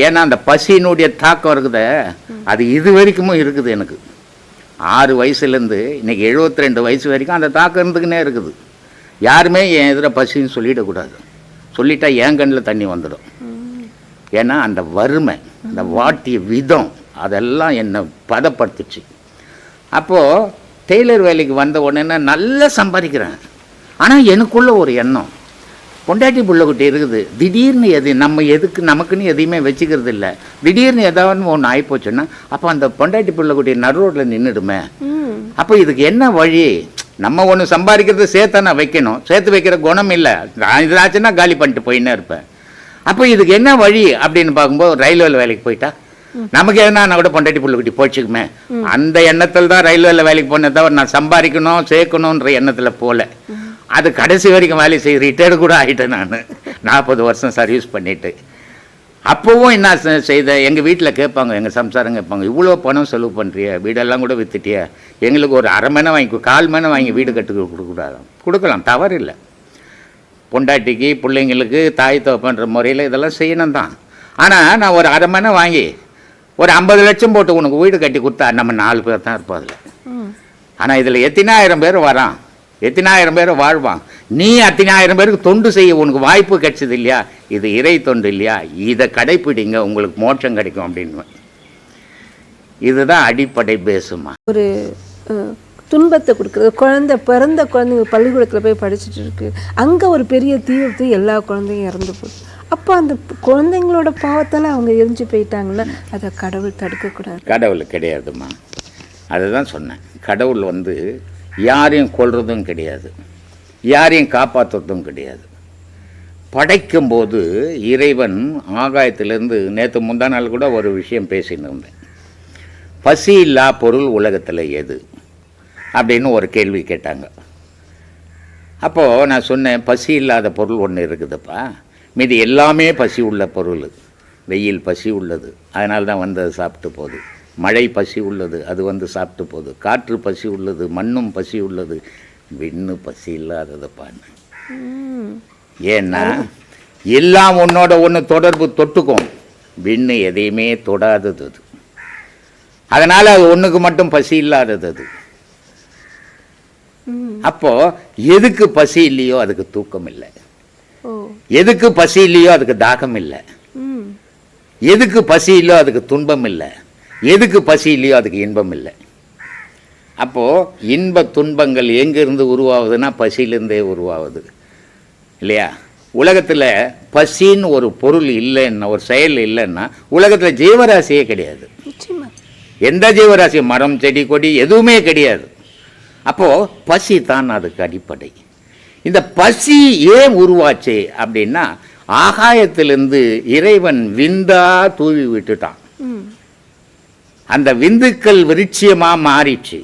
ஏன்னா அந்த பசியினுடைய தாக்கம் இருக்குத, அது இது வரைக்கும் இருக்குது எனக்கு. 6 வயசுலேருந்து இன்றைக்கி 72 வயசு வரைக்கும் அந்த தாக்கம் இருந்துக்குன்னே இருக்குது. யாருமே என் எதிர பசின்னு சொல்லிடக்கூடாது. சொல்லிட்டா என் கண்ணில் தண்ணி வந்துடும். ஏன்னா அந்த வறுமை, அந்த வாட்டிய விதம் அதெல்லாம் என்னை பதப்படுத்துச்சு. அப்போது டெய்லர் வேலைக்கு வந்த உடனே நல்லா சம்பாதிக்கிறேன். ஆனால் எனக்குள்ள ஒரு எண்ணம், பொண்டாட்டி புள்ளக்குட்டி இருக்குது, திடீர்னு நமக்குன்னு எதையுமே வச்சுக்கிறது இல்லை. திடீர்னு ஏதாவது ஒன்று ஆகிப்போச்சுன்னா அப்போ அந்த பொண்டாட்டி புள்ளக்குட்டி நடு ரோட்டில் நின்றுடுமே. அப்போ இதுக்கு என்ன வழி? நம்ம ஒன்று சம்பாதிக்கிறது சேர்த்தானே வைக்கணும், சேர்த்து வைக்கிற குணம் இல்லை. இதாச்சுன்னா காலி பண்ணிட்டு போயின்னே இருப்பேன். அப்போ இதுக்கு என்ன வழி அப்படின்னு பார்க்கும்போது ரயில்வேல வேலைக்கு போயிட்டா நமக்கு எதுனா கூட பொண்டாட்டி புள்ளுக்குட்டி போச்சுக்குமே, அந்த எண்ணத்தில் தான் ரயில்வேல வேலைக்கு போனே தவிர நான் சம்பாதிக்கணும் சேர்க்கணுன்ற எண்ணத்தில் போகல. அது கடைசி வரைக்கும் வேலை செய்ய ரிட்டையர்டு கூட ஆகிட்டேன். நான் 40 வருஷம் சர்வீஸ் பண்ணிவிட்டு அப்போவும் என்ன செய்த, எங்கள் வீட்டில் கேட்பாங்க, எங்கள் சம்சாரம் கேட்பாங்க, இவ்வளோ பணம் செலவு பண்ணுறிய, வீடெல்லாம் கூட விற்றுட்டிய, எங்களுக்கு ஒரு அரை மணி வாங்கி 1/4 மணி வாங்கி வீடு கட்டு கொடுக்கக்கூடாது. கொடுக்கலாம், தவறு இல்லை. பொண்டாட்டிக்கு பிள்ளைங்களுக்கு தாய் தகப்பன்ற முறையில் இதெல்லாம் செய்யணும் தான். ஆனால் நான் ஒரு அரை மணி வாங்கி ஒரு 50 லட்சம் போட்டு உனக்கு வீடு கட்டி கொடுத்தா நம்ம 4 பேர் தான் இருப்போம் அதில். ஆனால் இதில் எத்தனாயிரம் பேர் வரான், எத்தனாயிரம் பேர் வாழ்வான். நீ அத்தனாயிரம் பேருக்கு தொண்டு செய்ய உனக்கு வாய்ப்பு கிடைச்சது இல்லையா, இது இறை தொண்டு இல்லையா, இதை கடைப்பிடிங்க, உங்களுக்கு மோட்சம் கிடைக்கும் அப்படின்னு. இதுதான் அடிப்படை பேசுமா.
ஒரு துன்பத்தை கொடுக்குறது, பிறந்த குழந்தைங்க பள்ளிக்கூடத்தில் போய் படிச்சுட்டு இருக்கு, அங்கே ஒரு பெரிய தீவிரத்து எல்லா குழந்தையும் இறந்து போகுது. அப்போ அந்த குழந்தைங்களோட பாவத்தால் அவங்க எரிஞ்சு போயிட்டாங்கன்னா அதை கடவுள் தடுக்கக்கூடாது.
கடவுள் கிடையாதுமா, அதுதான் சொன்னேன். கடவுள் யாரையும் கொல்றதும் கிடையாது, யாரையும் காப்பாற்றுறதும் கிடையாது. படைக்கும்போது இறைவன் ஆகாயத்திலேருந்து, நேற்று முந்தா நாள் கூட ஒரு விஷயம் பேசின்னு இருந்தேன், பசி இல்லா பொருள் உலகத்தில் எது அப்படின்னு ஒரு கேள்வி கேட்டாங்க. அப்போது நான் சொன்னேன், பசி இல்லாத பொருள் ஒன்று இருக்குதுப்பா, மீதி எல்லாமே பசி உள்ள பொருள். வெயில் பசி உள்ளது, அதனால தான் அது சாப்பிட்டு போகுது. மழை பசி உள்ளது, அது சாப்பிட்டு போகுது. காற்று பசி உள்ளது, மண்ணும் பசி உள்ளது. விண்ணு பசி இல்லாததுப்பான்னு. ஏன்னா எல்லாம் ஒன்னோட ஒன்று தொடர்பு தொட்டுக்கும், விண்ணு எதையுமே தொடாதது அது. அதனால் அது ஒன்றுக்கு மட்டும் பசி இல்லாதது அது. அப்போ எதுக்கு பசி இல்லையோ அதுக்கு தூக்கம் இல்லை, எதுக்கு பசி இல்லையோ அதுக்கு தாகம் இல்லை, எதுக்கு பசி இல்லையோ அதுக்கு துன்பம் இல்லை, எதுக்கு பசி இல்லையோ அதுக்கு இன்பம் இல்லை. அப்போது இன்ப துன்பங்கள் எங்கேருந்து உருவாகுதுன்னா பசியிலேருந்தே உருவாகுது இல்லையா. உலகத்தில் பசின்னு ஒரு பொருள் இல்லைன்னா, ஒரு செயல் இல்லைன்னா உலகத்தில் ஜீவராசியே கிடையாது. எந்த ஜீவராசியும், மரம் செடி கொடி எதுவுமே கிடையாது. அப்போது பசி தான் அதுக்கு அடிப்படை. இந்த பசி ஏன் உருவாச்சு அப்படின்னா, ஆகாயத்திலிருந்து இறைவன் விந்தா தூவி விட்டுட்டான். அந்த விந்துக்கள் விருட்சியமாக மாறிச்சு.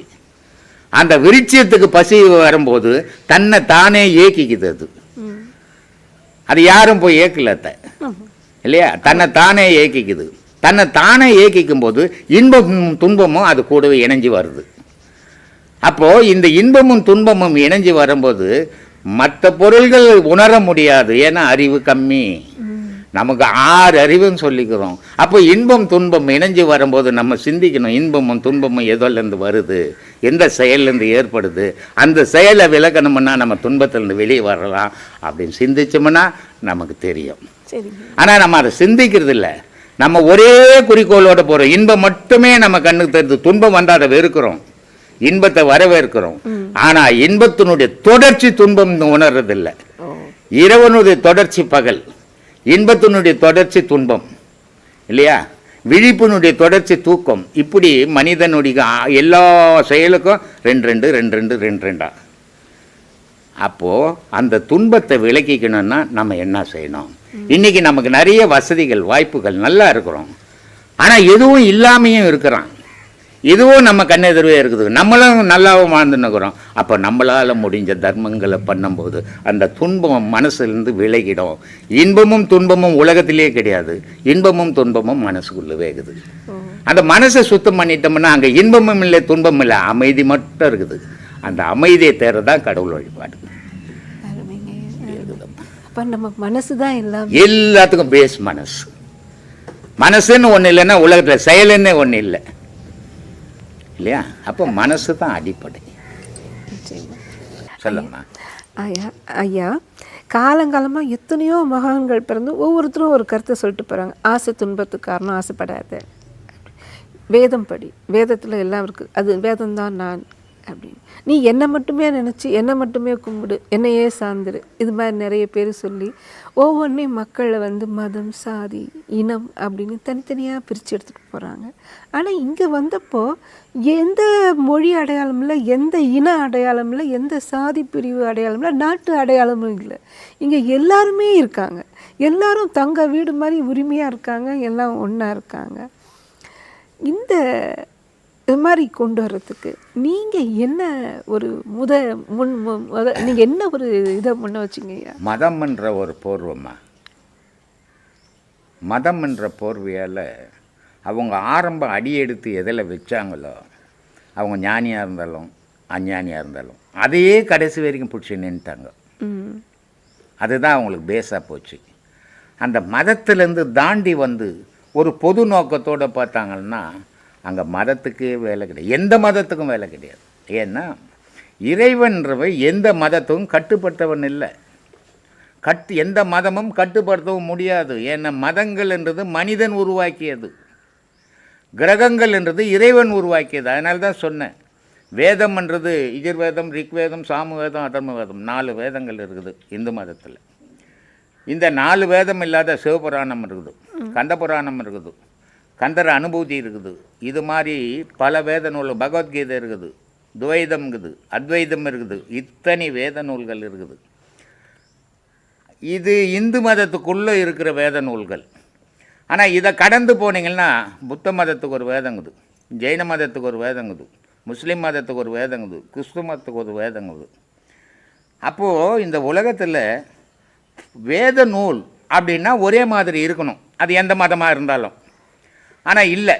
அந்த விருட்சியத்துக்கு பசி வரும்போது தன்னை தானே ஏக்கிக்குது. அது யாரும் போய் ஏக்கலத்த இல்லையா, தன்னை தானே ஏக்கிக்குது. தன்னை தானே ஏக்கிக்கும் போது இன்பமும் துன்பமும் அது கூடவே இணைஞ்சு வருது. அப்போது இந்த இன்பமும் துன்பமும் இணைஞ்சு வரும்போது மற்ற பொருள்கள் உணர முடியாது, ஏன்னா அறிவு கம்மி. நமக்கு 6 அறிவுன்னு சொல்லிக்கிறோம். அப்போ இன்பம் துன்பம் இணைஞ்சு வரும்போது நம்ம சிந்திக்கணும், இன்பமும் துன்பமும் எதிலேருந்து வருது, எந்த செயல்லேருந்து ஏற்படுது, அந்த செயலை விளக்கணும்னா நம்ம துன்பத்திலேருந்து வெளியே வரலாம் அப்படின்னு சிந்திச்சோம்னா நமக்கு தெரியும். ஆனால் நம்ம அதை சிந்திக்கிறது இல்லை. நம்ம ஒரே குறிக்கோளோடு போகிறோம். இன்பம் மட்டுமே நம்ம கண்ணுக்கு தெரியுது, துன்பம் வந்தால் அதை வெறுக்கிறோம், இன்பத்தை வரவேற்கிறோம். ஆனால் இன்பத்தினுடைய தொடர்ச்சி துன்பம் உணர்றதில்லை. இரவனுடைய தொடர்ச்சி பகல், இன்பத்தினுடைய தொடர்ச்சி துன்பம் இல்லையா, விழிப்பினுடைய தொடர்ச்சி தூக்கம். இப்படி மனிதனுடைய எல்லா செயலுக்கும் 2-2 அப்போது அந்த துன்பத்தை விலக்கிக்கணும்னா நம்ம என்ன செய்யணும்? இன்றைக்கி நமக்கு நிறைய வசதிகள் வாய்ப்புகள் நல்லா இருக்கிறோம், ஆனால் எதுவும் இல்லாமையும் இருக்கிறான். இதுவும் நம்ம கண்ணெதிர்வே இருக்குது, நம்மளும் நல்லாவும் வாழ்ந்துன்னுக்குறோம். அப்போ நம்மளால் முடிஞ்ச தர்மங்களை பண்ணும்போது அந்த துன்பம் மனசுலேருந்து விலகிடும். இன்பமும் துன்பமும் உலகத்திலே கிடையாது, இன்பமும் துன்பமும் மனசுக்குள்ளே வேகுது. அந்த மனசை சுத்தம் பண்ணிட்டோம்னா அங்கே இன்பமும் இல்லை துன்பமும் இல்லை, அமைதி மட்டும் இருக்குது. அந்த அமைதியை தேர்றதான் கடவுள் வழிபாடு.
நம்ம மனசு தான்
எல்லாத்துக்கும் பேஸ் மனசு. மனசுன்னு ஒன்று இல்லைன்னா உலகத்தில் செயலுன்னே ஒன்று இல்லை இல்லையா. அப்போ மனசு தான் அடிப்படை. சொல்லம்மா.
ஐயா, காலங்காலமாக எத்தனையோ மகான்கள் பிறந்து ஒவ்வொருத்தரும் ஒரு கருத்தை சொல்லிட்டு போகிறாங்க. ஆசை துன்பத்துக்கு காரணம், ஆசைப்படாத, வேதம் படி, வேதத்தில் எல்லாம் இருக்குது, அது வேதம்தான் நான் அப்படின்னு. நீ என்னை மட்டுமே நினச்சி என்னை மட்டுமே கும்பிடு, என்னையே சார்ந்துரு, இது மாதிரி நிறைய பேர் சொல்லி ஒவ்வொன்றையும் மக்களை வந்து மதம், சாதி, இனம் அப்படின்னு தனித்தனியாக பிரித்து எடுத்துகிட்டு போகிறாங்க. ஆனால் இங்கே வந்தப்போ எந்த மொழி அடையாளம் இல்லை, எந்த இன அடையாளம் இல்லை, எந்த சாதி பிரிவு அடையாளம் இல்லை, நாட்டு அடையாளமும் இல்லை. இங்கே எல்லாருமே இருக்காங்க, எல்லாரும் தங்க வீடு மாதிரி உரிமையாக இருக்காங்க, எல்லாம் ஒன்றா இருக்காங்க. இது மாதிரி கொண்டு வர்றதுக்கு நீங்கள் என்ன ஒரு நீங்கள் என்ன ஒரு இதை முன்ன வச்சிங்க?
மதம் என்ற ஒரு போர்வமா, மதம் என்ற போர்வையால் அவங்க ஆரம்ப அடியெடுத்து எதில் வச்சாங்களோ, அவங்க ஞானியாக இருந்தாலும் அஞ்ஞானியாக இருந்தாலும் அதையே கடைசி வரைக்கும் பிடிச்சி நின்றுட்டாங்க. அதுதான் அவங்களுக்கு பேஸாக போச்சு. அந்த மதத்திலேருந்து தாண்டி வந்து ஒரு பொது நோக்கத்தோடு பார்த்தாங்கன்னா அங்கே மதத்துக்கு வேலை கிடையாது, எந்த மதத்துக்கும் வேலை கிடையாது. ஏன்னா இறைவன்றவை எந்த மதத்துக்கும் கட்டுப்பட்டவன் இல்லை, எந்த மதமும் கட்டுப்படுத்தவும் முடியாது. ஏன்னா மதங்கள் என்றது மனிதன் உருவாக்கியது, கிரகங்கள் என்றது இறைவன் உருவாக்கியது. அதனால தான் சொன்னேன், வேதம் என்றது யஜுர்வேதம், ரிக்வேதம், சாமவேதம், அதர்மவேதம் 4 வேதங்கள் இருக்குது இந்து மதத்தில். இந்த 4 வேதம் இல்லாத சிவபுராணம் இருக்குது, கந்தபுராணம் இருக்குது, கந்தர அனுபூதி இருக்குது, இது மாதிரி பல வேத நூல், பகவத்கீதை இருக்குது, துவைதம் இருக்குது, அத்வைதம் இருக்குது, இத்தனை வேத நூல்கள் இருக்குது. இது இந்து மதத்துக்குள்ளே இருக்கிற வேத நூல்கள். ஆனால் இதை கடந்து போனீங்கன்னா புத்த மதத்துக்கு ஒரு வேதங்குது, ஜெயின மதத்துக்கு ஒரு வேதங்குது, முஸ்லீம் மதத்துக்கு ஒரு வேதங்குது, கிறிஸ்துவ மதத்துக்கு ஒரு வேதங்குது. அப்போது இந்த உலகத்தில் வேத நூல் அப்படின்னா ஒரே மாதிரி இருக்கணும், அது எந்த மதமாக இருந்தாலும். ஆனால் இல்லை,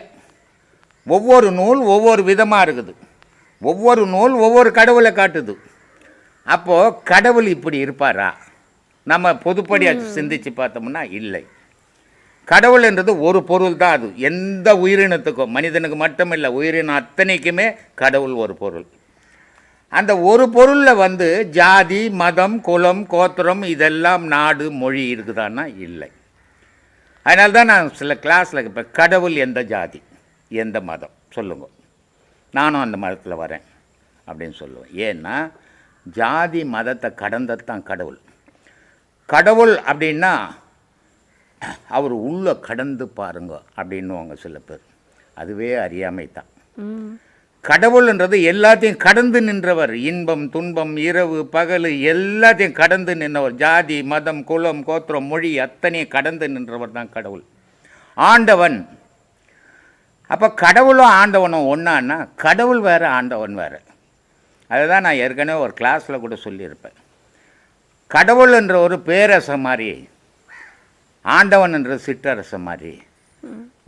ஒவ்வொரு நூல் ஒவ்வொரு விதமாக இருக்குது, ஒவ்வொரு நூல் ஒவ்வொரு கடவுளை காட்டுது. அப்போது கடவுள் இப்படி இருப்பாரா? நம்ம பொதுப்படியாக சிந்தித்து பார்த்தோம்னா இல்லை. கடவுள்ன்றது ஒரு பொருள் தான். அது எந்த உயிரினத்துக்கும், மனிதனுக்கு மட்டும் இல்லை, உயிரினம் அத்தனைக்குமே கடவுள் ஒரு பொருள். அந்த ஒரு பொருளில் வந்து ஜாதி, மதம், குலம், கோத்திரம், இதெல்லாம் நாடு, மொழி இருக்குதான்னா இல்லை. அதனால தான் நான் சில கிளாஸில் இப்போ கடவுள் எந்த ஜாதி, எந்த மதம் சொல்லுங்க, நானும் அந்த மதத்தில் வரேன் அப்படின்னு சொல்லுவேன். ஏன்னா ஜாதி மதத்தை கடந்தது தான் கடவுள். கடவுள் அப்படின்னா அவர் உள்ளே கடந்து பாருங்க அப்படின்னுவாங்க சில பேர், அதுவே அறியாமை தான். கடவுள்ன்றது எல்லாத்தையும் கடந்து நின்றவர், இன்பம், துன்பம், இரவு, பகல் எல்லாத்தையும் கடந்து நின்றவர். ஜாதி, மதம், குலம், கோத்திரம், மொழி அத்தனையும் கடந்து நின்றவர் தான் கடவுள், ஆண்டவன். அப்போ கடவுளும் ஆண்டவனும் ஒன்றான்னா கடவுள் வேறு, ஆண்டவன் வேறு. அதை தான் நான் ஏற்கனவே ஒரு கிளாஸில் கூட சொல்லியிருப்பேன். கடவுள் என்ற ஒரு பேரரச மாதிரி, ஆண்டவன் என்ற சிற்றரச மாதிரி.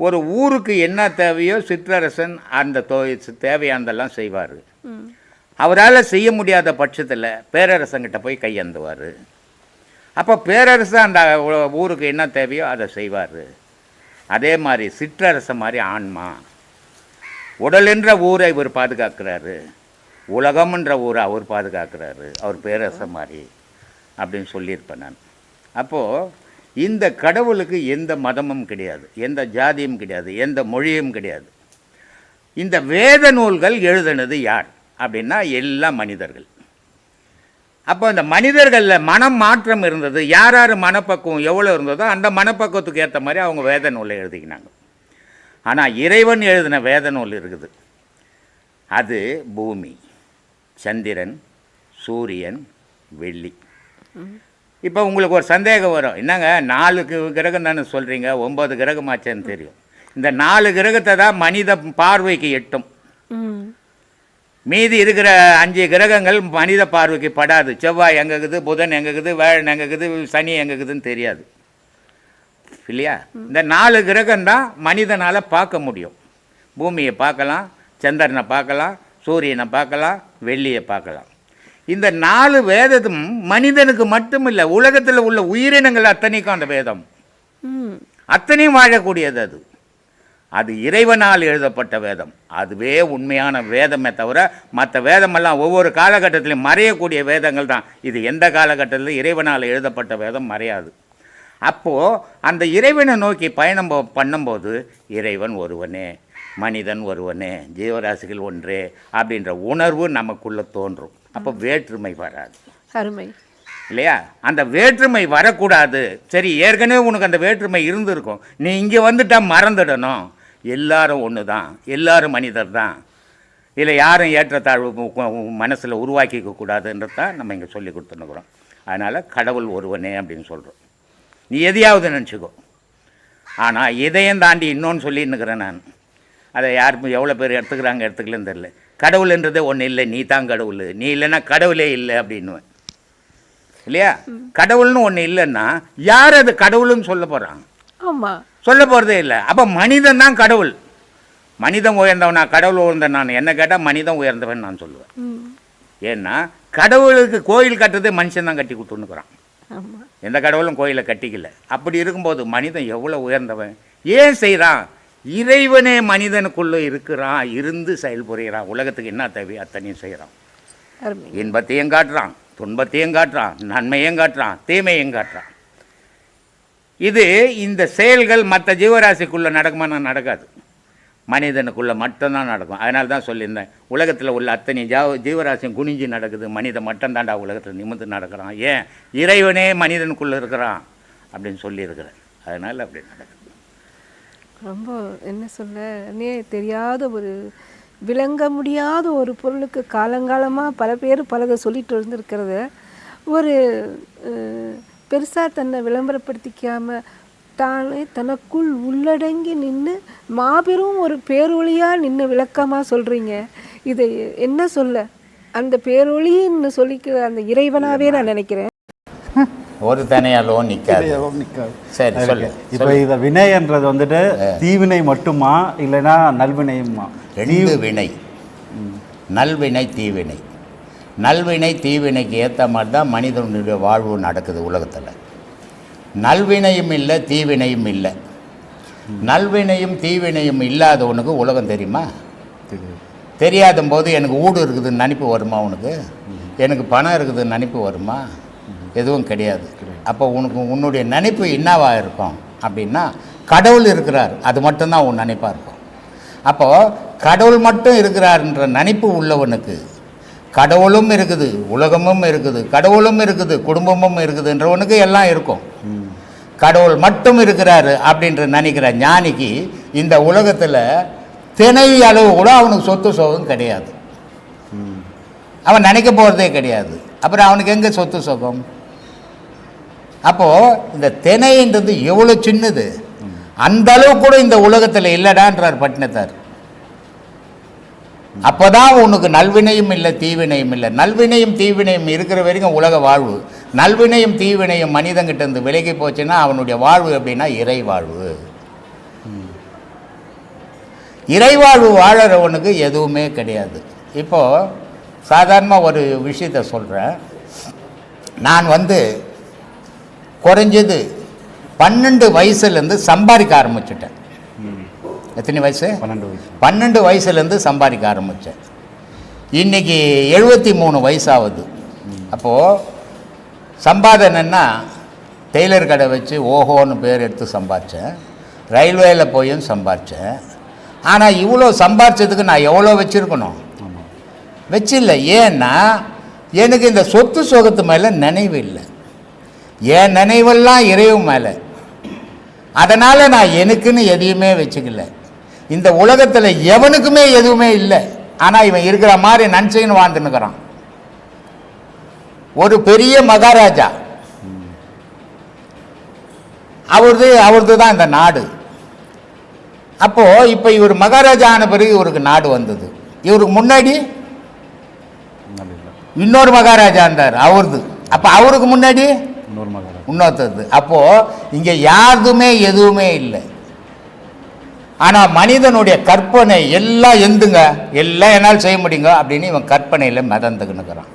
ஒரு ஊருக்கு என்ன தேவையோ சிற்றரசன் அந்த தேவையானதெல்லாம் செய்வார். அவரால் செய்ய முடியாத பட்சத்தில் பேரரசங்கிட்ட போய் கையேந்துவார். அப்போ பேரரசன் அந்த ஊருக்கு என்ன தேவையோ அதை செய்வார். அதே மாதிரி சிற்றரச மாதிரி ஆன்மா, உடல் என்ற ஊரை இவர் பாதுகாக்கிறாரு, உலகம்ன்ற ஊரை அவர் பாதுகாக்கிறாரு, அவர் பேரரச மாதிரி அப்படின்னு சொல்லியிருப்பேன் நான். அப்போது இந்த கடவுளுக்கு எந்த மதமும் கிடையாது, எந்த ஜாதியும் கிடையாது, எந்த மொழியும் கிடையாது. இந்த வேத நூல்கள் எழுதினது யார் அப்படின்னா எல்லாம் மனிதர்கள். அப்போ இந்த மனிதர்களில் மனம் மாற்றம் இருந்தது, யார் யார் மனப்பக்குவம் எவ்வளோ இருந்ததோ அந்த மனப்பக்குவத்துக்கு ஏற்ற மாதிரி அவங்க வேத நூலை எழுதிக்கினாங்க. ஆனால் இறைவன் எழுதின வேத நூல் இருக்குது, அது பூமி, சந்திரன், சூரியன், வெள்ளி. இப்போ உங்களுக்கு ஒரு சந்தேகம் வரும், என்னங்க 4 கிரகம் தானே சொல்கிறீங்க, 9 கிரகமாச்சேன்னு தெரியும். இந்த 4 கிரகத்தை தான் மனித பார்வைக்கு எட்டும், மீதி இருக்கிற 5 கிரகங்கள் மனித பார்வைக்கு படாது. செவ்வாய் எங்கே இருக்குது, புதன் எங்கே இருக்குது, வேழன் எங்கே இருக்குது, சனி எங்கே இருக்குதுன்னு தெரியாது இல்லையா? இந்த 4 கிரகம்தான் மனிதனால் பார்க்க முடியும். பூமியை பார்க்கலாம், சந்திரனை பார்க்கலாம், சூரியனை பார்க்கலாம், வெள்ளியை பார்க்கலாம். இந்த 4 வேதமும் மனிதனுக்கு மட்டும் இல்லை, உலகத்தில் உள்ள உயிரினங்கள் அத்தனைக்கும் அந்த வேதம் அத்தனையும் வாழக்கூடியது. அது இறைவனால் எழுதப்பட்ட வேதம், அதுவே உண்மையான வேதமே தவிர மற்ற வேதமெல்லாம் ஒவ்வொரு காலகட்டத்திலையும் மறையக்கூடிய வேதங்கள் தான். இது எந்த காலகட்டத்திலும் இறைவனால் எழுதப்பட்ட வேதம் மறையாது. அப்போது அந்த இறைவனை நோக்கி பயணம் பண்ணும்போது இறைவன் ஒருவனே, மனிதன் ஒருவனே, ஜீவராசிகள் ஒன்றே அப்படின்ற உணர்வு நமக்குள்ளே தோன்றும். அப்போ வேற்றுமை வராது.
அருமை
இல்லையா? அந்த வேற்றுமை வரக்கூடாது. சரி, ஏற்கனவே உனக்கு அந்த வேற்றுமை இருந்திருக்கும், நீ இங்கே வந்துட்டால் மறந்துடணும். எல்லாரும் ஒன்று தான், எல்லாரும் மனிதர் தான், இல்லை யாரும் ஏற்றத்தாழ்வு மனசில் உருவாக்கிக்க கூடாதுன்றது தான் நம்ம இங்கே சொல்லி கொடுத்துன்னுக்குறோம். அதனால் கடவுள் ஒருவனே அப்படின்னு சொல்கிறோம். நீ எதையாவது நினச்சிக்கோ. ஆனால் இதையும் தாண்டி இன்னொன்று சொல்லின்னுக்கிறேன் நான். அதை யாருக்கும் எவ்வளோ பேர் எடுத்துக்கலன்னு தெரில. கடவுள்ன்றதே ஒன்று இல்லை, நீ தான் கடவுள், நீ இல்லைன்னா கடவுளே இல்லை அப்படின்னுவேன். இல்லையா? கடவுள்னு ஒன்று இல்லைன்னா யார் அது கடவுள்னு சொல்ல போகிறாங்க?
ஆமாம்,
சொல்ல போகிறதே இல்லை. அப்போ மனிதன் தான் கடவுள். மனிதன் உயர்ந்தவன், நான் கடவுள் உயர்ந்தேன். நான் என்ன கேட்டால் மனிதன் உயர்ந்தவன் நான் சொல்லுவேன். ஏன்னா கடவுளுக்கு கோயில் கட்டுறதே மனுஷன் தான் கட்டி கொடுத்துன்னுக்குறான். எந்த கடவுளும் கோயிலை கட்டிக்கல. அப்படி இருக்கும்போது மனிதன் எவ்வளோ உயர்ந்தவன்? ஏன் செய்கிறான்? இறைவனே மனிதனுக்குள்ளே இருக்கிறான், இருந்து செயல்புரிகிறான். உலகத்துக்கு என்ன தேவை அத்தனையும் செய்கிறான். இன்பத்தையும் காட்டுறான், துன்பத்தையும் காட்டுறான், நன்மையும் காட்டுறான், தீமையும் காட்டுறான். இது இந்த செயல்கள் மற்ற ஜீவராசிக்குள்ளே நடக்குமா? நடக்காது. மனிதனுக்குள்ளே மட்டும்தான் நடக்கும். அதனால தான் சொல்லியிருந்தேன், உலகத்தில் உள்ள அத்தனை ஜீவராசியும் குனிஞ்சு நடக்குது, மனிதன் மட்டும்தான்டா உலகத்தில் நிமிர்ந்து நடக்கிறான். ஏன்? இறைவனே மனிதனுக்குள்ளே இருக்கிறான் அப்படின்னு சொல்லியிருக்கிறேன். அதனால் அப்படி நடக்குது.
ரொம்ப என்ன சொல்ல தெரியாத ஒரு விளங்க முடியாத ஒரு பொருளுக்கு காலங்காலமாக பல பேர் பலதை சொல்லிட்டு இருந்திருக்கிறத ஒரு பெருசாக தன்னை விளம்பரப்படுத்திக்காமல் தானே தனக்குள் உள்ளடங்கி நின்று மாபெரும் ஒரு பேரொழியாக நின்று விளக்கமாக சொல்கிறீங்க. இதை என்ன சொல்ல, அந்த பேரொழின்னு சொல்லிக்கிற அந்த இறைவனாகவே நான் நினைக்கிறேன்.
ஒரு தனையாலோ நிற்காது. சரி சொல்லு.
இப்போ இதை வினைன்றது வந்துட்டு தீவினை மட்டுமா இல்லைன்னா நல்வினையுமா?
ரெண்டு வினை, நல்வினை தீவினை. நல்வினை தீவினைக்கு ஏற்ற மாதிரி தான் மனிதனுடைய வாழ்வு நடக்குது உலகத்தில். நல்வினையும் இல்லை, தீவினையும் இல்லை. நல்வினையும் தீவினையும் இல்லாதவனுக்கு உலகம் தெரியுமா? தெரியாத போது எனக்கு ஊடு இருக்குதுன்னு நினைப்பு வருமா? உனக்கு எனக்கு பணம் இருக்குதுன்னு நினைப்பு வருமா? எதுவும் கிடையாது. அப்போ உனக்கு உன்னுடைய நினைப்பு என்னவாக இருக்கும் அப்படின்னா, கடவுள் இருக்கிறார், அது மட்டும்தான் உன் நினைப்பாக இருக்கும். அப்போது கடவுள் மட்டும் இருக்கிறார்ன்ற நினைப்பு உள்ளவனுக்கு கடவுளும் இருக்குது, உலகமும் இருக்குது, கடவுளும் இருக்குது, குடும்பமும் இருக்குதுன்றவனுக்கு எல்லாம் இருக்கும். கடவுள் மட்டும் இருக்கிறாரு அப்படின்ற நினைக்கிற ஞானிக்கு இந்த உலகத்தில் திணை அளவு கூட அவனுக்கு சொத்து சோகம் கிடையாது. அவன் நினைக்க போகிறதே கிடையாது. அப்புறம் அவனுக்கு எங்கே சொத்து சுகம்? அப்போது இந்த திணைன்றது எவ்வளோ சின்னது, அந்த அளவு கூட இந்த உலகத்தில் இல்லைடான்றார் பட்டினத்தார். அப்போ தான் உனக்கு நல்வினையும் இல்லை, தீவினையும் இல்லை. நல்வினையும் தீவினையும் இருக்கிற வரைக்கும் உலக வாழ்வு. நல்வினையும் தீவினையும் மனிதங்கிட்ட இருந்து விலகி போச்சுன்னா அவனுடைய வாழ்வு எப்படின்னா இறை வாழ்வு. இறைவாழ்வு வாழறவனுக்கு எதுவுமே கிடையாது. இப்போது சாதாரணமாக ஒரு விஷயத்தை சொல்கிறேன். நான் குறைஞ்சது 12 வயசுலேருந்து சம்பாதிக்க ஆரம்பிச்சுட்டேன். எத்தனை வயசு? 12 வயசுலேருந்து சம்பாதிக்க ஆரம்பித்தேன். இன்றைக்கி 73 வயசாகுது. அப்போது சம்பாதனைன்னா டெய்லர் கடை வச்சு ஓஹோன்னு பேர் எடுத்து சம்பாதிச்சேன், ரயில்வேயில் போயும் சம்பாதிச்சேன். ஆனால் இவ்வளோ சம்பாதிச்சதுக்கு நான் எவ்வளோ வச்சுருக்கணும்? வச்சில்லை. ஏன்னா எனக்கு இந்த சொத்து சுகத்து மேலே நினைவு இல்லை. என் நினைவெல்லாம் இறைவு மேலே. அதனால் நான் எனக்குன்னு எதையுமே வச்சுக்கல. இந்த உலகத்தில் எவனுக்குமே எதுவுமே இல்லை. ஆனால் இவன் இருக்கிற மாதிரி நினச்சின்னு வாழ்ந்துன்னுக்கிறான். ஒரு பெரிய மகாராஜா, அவரது தான் இந்த நாடு. அப்போது இப்போ இவர் மகாராஜா ஆன பிறகு இவருக்கு நாடு வந்தது. இவருக்கு முன்னாடி இன்னொரு மகாராஜா இருந்தார், அவரது. அப்போ அவருக்கு முன்னாடி இன்னொருத்தது. அப்போது இங்கே யாருதுமே எதுவுமே இல்லை. ஆனால் மனிதனுடைய கற்பனை எல்லாம் எந்துங்க, எல்லாம் என்னால் செய்ய முடியுங்க அப்படின்னு இவன் கற்பனையில் மிதந்துக்குன்னுக்கிறான்.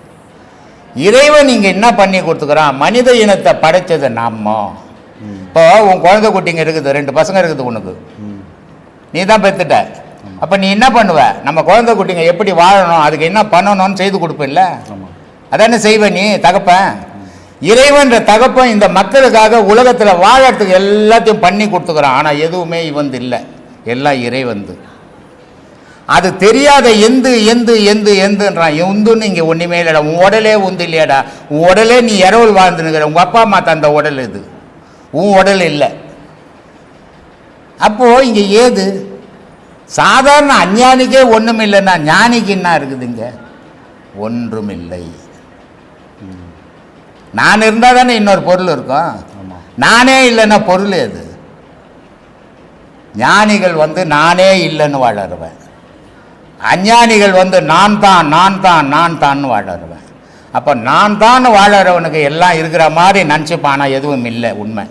இறைவன் இங்கே என்ன பண்ணி கொடுத்துக்கிறான்? மனித இனத்தை படைச்சது நம்ம. இப்போ உன் குழந்தை குட்டிங்க இருக்குது, 2 பசங்க இருக்குது உனக்கு, நீ தான் பெற்றுட்ட. அப்போ நீ என்ன பண்ணுவ? நம்ம குழந்தை குட்டிங்க எப்படி வாழணும், அதுக்கு என்ன பண்ணணும்னு செய்து கொடுப்பில்ல? அதானே செய்வ நீ தகப்பன். இறைவன்ற தகப்பன் இந்த மக்களுக்காக உலகத்தில் வாழறதுக்கு எல்லாத்தையும் பண்ணி கொடுத்துக்கிறான். ஆனால் எதுவுமே இவந்து இல்லை, எல்லாம் இறைவந்து. அது தெரியாத எந்துன்றான். உந்துன்னு இங்கே ஒன்றுமே இல்லைடா, உன் உடலே உந்து இல்லையாடா, உன் உடலே நீ இரவல் வாழ்ந்துனுக்கிற, உங்கள் அப்பா அம்மா தந்த உடல் இது, உன் உடல் இல்லை. அப்போது இங்கே ஏது சாதாரண அஞ்ஞானிக்கே ஒன்றும் இல்லைன்னா ஞானிக்கு என்ன இருக்குதுங்க? ஒன்றும் இல்லை. நான் இருந்தால் தானே இன்னொரு பொருள் இருக்கும். நானே இல்லைன்னா பொருள் எது? ஞானிகள் நானே இல்லைன்னு வாழறவன், அஞ்ஞானிகள் நான் தான் வாழறவன். அப்போ நான் தான் வாழறவனுக்கு எல்லாம் இருக்கிற மாதிரி நினச்சிப்பானா எதுவும் இல்லை. உண்மை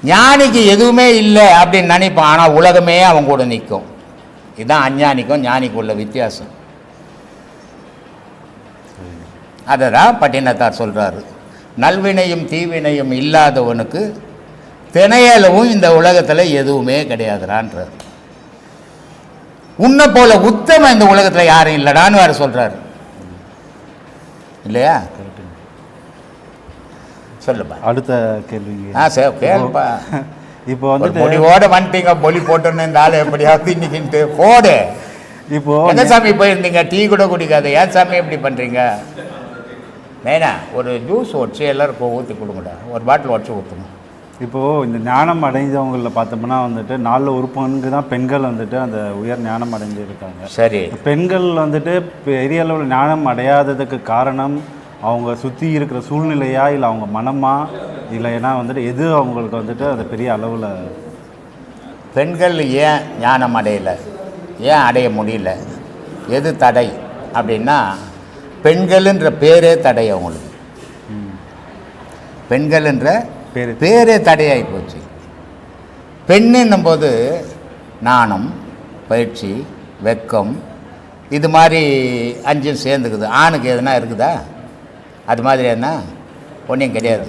ஞானிக்கு எதுவுமே இல்லை அப்படின்னு நினைப்பான், ஆனால் உலகமே அவன் கூட நிற்கும். இதுதான் அஞ்ஞானிக்கும் ஞானிக்கும் உள்ள வித்தியாசம். அதை தான் பட்டினத்தார் சொல்கிறாரு, நல்வினையும் தீவினையும் இல்லாதவனுக்கு திணையளவும் இந்த உலகத்தில் எதுவுமே கிடையாதுறான்றார். உன்னை போல உத்தம இந்த உலகத்தில் யாரும் இல்லைடான்னு வேறு சொல்கிறாரு இல்லையா? சொல்லுப்பா அடுத்த
கேள்விங்க.
சார் கேளுப்பா.
இப்போ வந்துட்டு
மொழியோட வந்துட்டீங்க, மொழி போட்டோன்னு இந்த ஆள் எப்படியாவது இன்னைக்குன்ட்டு போடு. இப்போ எந்த சாமி போயிருந்தீங்க? டீ கூட குடிக்காது, ஏன் சாமி எப்படி பண்ணுறீங்க? வேணா ஒரு ஜூஸ் உடச்சி எல்லாருக்கும் ஊற்றி கொடுங்கடா, ஒரு பாட்டில் உடச்சி ஊற்றுங்க.
இப்போது இந்த ஞானம் அடைஞ்சவங்களில் பார்த்தோம்னா வந்துட்டு 4 ஒரு பங்கு தான் பெண்கள் வந்துட்டு அந்த உயர் ஞானம் அடைஞ்சிருக்காங்க.
சரி,
பெண்கள் வந்துட்டு பெரிய அளவில் ஞானம் அடையாததுக்கு காரணம் அவங்க சுற்றி இருக்கிற சூழ்நிலையா, இல்லை அவங்க மனமா, இல்லைன்னா வந்துட்டு எது அவங்களுக்கு வந்துட்டு அது பெரிய அளவில்?
பெண்கள் ஏன் ஞானம் அடையலை, ஏன் அடைய முடியல, எது தடை அப்படின்னா பெண்கள்ன்ற பேரே தடை அவங்களுக்கு. பெண்கள்ன்ற பேரே தடையாகி போச்சு. பெண்ணுன்னும் போது நாணம், பயிற்சி, வெக்கம், இது மாதிரி 5 சேர்ந்துக்குது. ஆணுக்கு எதுனா இருக்குதா? அது மாதிரி என்ன ஒன்றும் கிடையாது.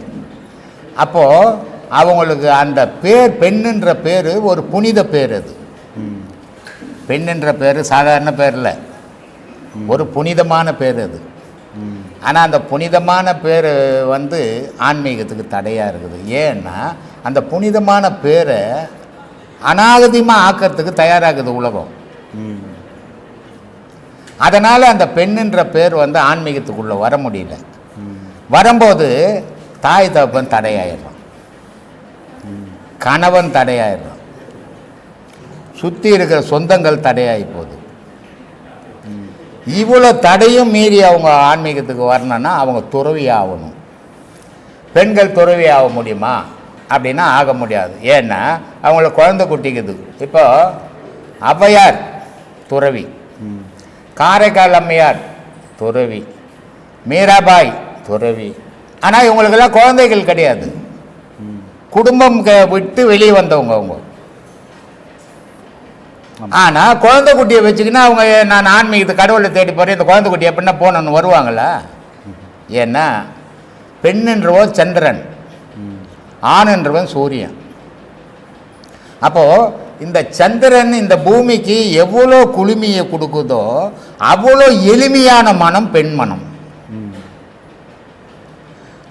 அப்போது அவங்களுக்கு அந்த பேர், பெண்ணுன்ற பேர் ஒரு புனித பேர். அது பெண்ணுன்ற பேர் சாதாரண பேர் இல்லை, ஒரு புனிதமான பேர் அது. ஆனால் அந்த புனிதமான பேர் ஆன்மீகத்துக்கு தடையாக இருக்குது. ஏன்னா அந்த புனிதமான பேரை அநாகதிகமாக ஆக்கிறதுக்கு தயாராகுது உலகம். அதனால் அந்த பெண்ணுன்ற பேர் ஆன்மீகத்துக்குள்ளே வர முடியல. வரும்போது தாய் தகப்பன் தடையாயிடும், கணவன் தடையாயிடும், சுற்றி இருக்கிற சொந்தங்கள் தடையாகி போகுது. இவ்வளோ தடையும் மீறி அவங்க ஆன்மீகத்துக்கு வரணும்னா அவங்க துறவி ஆகணும். பெண்கள் துறவி ஆக முடியுமா அப்படின்னா ஆக முடியாது. ஏன்னா அவங்கள குழந்தை குட்டிக்குது. இப்போ ஔவையார் துறவி, காரைக்கால் அம்மையார் துறவி, மீராபாய் துறவி. ஆனால் இவங்களுக்கெல்லாம் குழந்தைகள் கிடையாது, குடும்பம் விட்டு வெளியே வந்தவங்க அவங்க. ஆனால் குழந்தை குட்டியை வச்சுக்கின்னா அவங்க நான் ஆன்மீகத்தை கடவுளை தேடி போகிறேன், இந்த குழந்தை குட்டி எப்படின்னா போகணுன்னு வருவாங்களா? ஏன்னா பெண்ணுன்றவன் சந்திரன், ஆணுன்றவன் சூரியன். அப்போது இந்த சந்திரன் இந்த பூமிக்கு எவ்வளோ குளுமையை கொடுக்குதோ அவ்வளோ எளிமையான மனம் பெண் மனம்.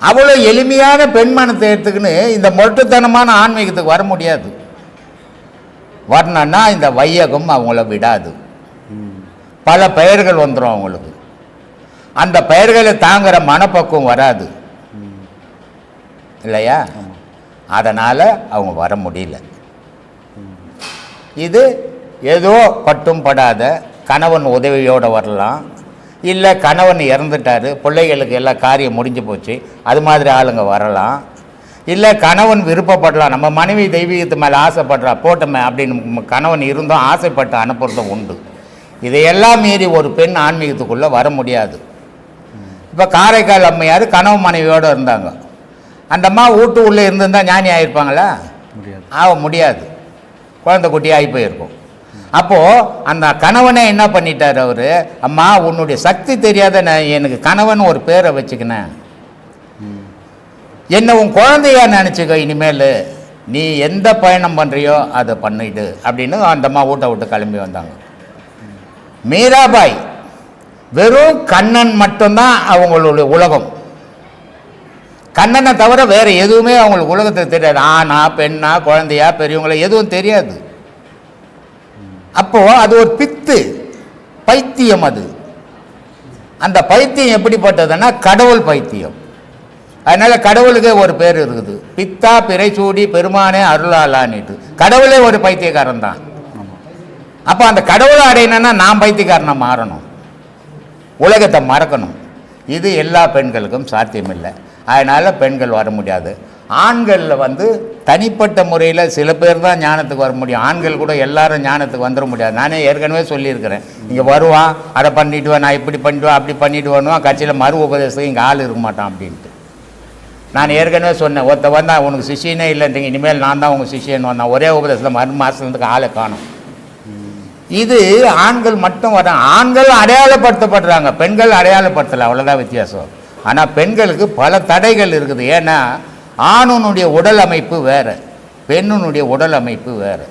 அவ்வளோ எளிமையான பெண் மனத்தை எடுத்துக்கின்னு இந்த மொட்டுத்தனமான ஆன்மீகத்துக்கு வர முடியாது. வரணுன்னா இந்த வையகம் அவங்கள விடாது. பல பெயர்கள் வந்துடும் அவங்களுக்கு, அந்த பெயர்களை தாங்குகிற மனப்பக்குவம் வராது இல்லையா? அதனால் அவங்க வர முடியல. இது ஏதோ பட்டும் படாத கணவன் உதவியோடு வரலாம், இல்லை கணவன் இறந்துட்டார், பிள்ளைகளுக்கு எல்லாம் காரியம் முடிஞ்சு போச்சு, அது மாதிரி ஆளுங்க வரலாம். இல்லை கணவன் விருப்பப்படலாம், நம்ம மனைவி தெய்வீகத்து மேலே ஆசைப்படுறா போட்டோமே அப்படின்னு கணவன் இருந்தும் ஆசைப்பட்டு அனுப்புறதும் உண்டு. இதையெல்லாம் மீறி ஒரு பெண் ஆன்மீகத்துக்குள்ளே வர முடியாது. இப்போ காரைக்கால் அம்மையார் கணவன் மனைவியோடு இருந்தாங்க. அந்த அம்மா வீட்டு உள்ளே இருந்திருந்தால் ஞானி ஆகிருப்பாங்களா? ஆக முடியாது, குழந்தை குட்டி ஆகி போயிருக்கும். அப்போது அந்த கணவனே என்ன பண்ணிட்டார் அவர், அம்மா உன்னுடைய சக்தி தெரியாத நான் எனக்கு கணவன் ஒரு பேரை வச்சுக்கினேன், என்னை உன் குழந்தையா நினச்சிக்கோ, இனிமேல் நீ எந்த பயணம் பண்ணுறியோ அதை பண்ணிடு அப்படின்னு அந்த அம்மா வீட்டை விட்டு கிளம்பி வந்தாங்க. மீராபாய் வெறும் கண்ணன் மட்டும்தான் அவங்களுடைய உலகம். கண்ணனை தவிர வேறு எதுவுமே அவங்களுக்கு உலகத்துக்கு தெரியாது. ஆணா பெண்ணா குழந்தையா பெரியவங்கள எதுவும் தெரியாது. அப்போது அது ஒரு பித்து, பைத்தியம். அது அந்த பைத்தியம் எப்படிப்பட்டதுன்னா கடவுள் பைத்தியம். அதனால் கடவுளுக்கே ஒரு பேர் இருக்குது, பித்தா பிறைசூடி பெருமானே அருளாலான்னுட்டு. கடவுளே ஒரு பைத்தியக்காரன் தான். அப்போ அந்த கடவுளை அடையணும்னா நான் பைத்தியக்காரனை மாறணும், உலகத்தை மறக்கணும். இது எல்லா பெண்களுக்கும் சாத்தியமில்லை. அதனால் பெண்கள் வர முடியாது. ஆண்களில் வந்து தனிப்பட்ட முறையில் சில பேர் தான் ஞானத்துக்கு வர முடியும். ஆண்கள் கூட எல்லாரும் ஞானத்துக்கு வந்துட முடியாது. நானே ஏற்கனவே சொல்லியிருக்கிறேன், இங்கே வருவான், அதை பண்ணிவிடுவேன், நான் இப்படி பண்ணிவிடுவேன், அப்படி பண்ணிவிட்டு வருவான், கட்சியில் மறு உபதேசத்துக்கு இங்கே ஆள் இருக்க மாட்டான் அப்படின்ட்டு. நான் ஏற்கனவே சொன்னேன், ஒருத்த வந்தால் உனக்கு சிஷியனே இல்லைன்றீங்க, இனிமேல் நான் தான் உங்கள் சிஷியன் வந்தான், ஒரே உபதேசத்தில் மறு மாதத்துக்கு ஆளை காணும். இது ஆண்கள் மட்டும் வர, ஆண்கள் அடையாளப்படுத்தப்படுறாங்க, பெண்கள் அடையாளப்படுத்தலை, அவ்வளோதான் வித்தியாசம். ஆனால் பெண்களுக்கு பல தடைகள் இருக்குது. ஏன்னா ஆணுனுடைய உடல் அமைப்பு வேறு, பெண்ணுனுடைய உடல் அமைப்பு வேறு.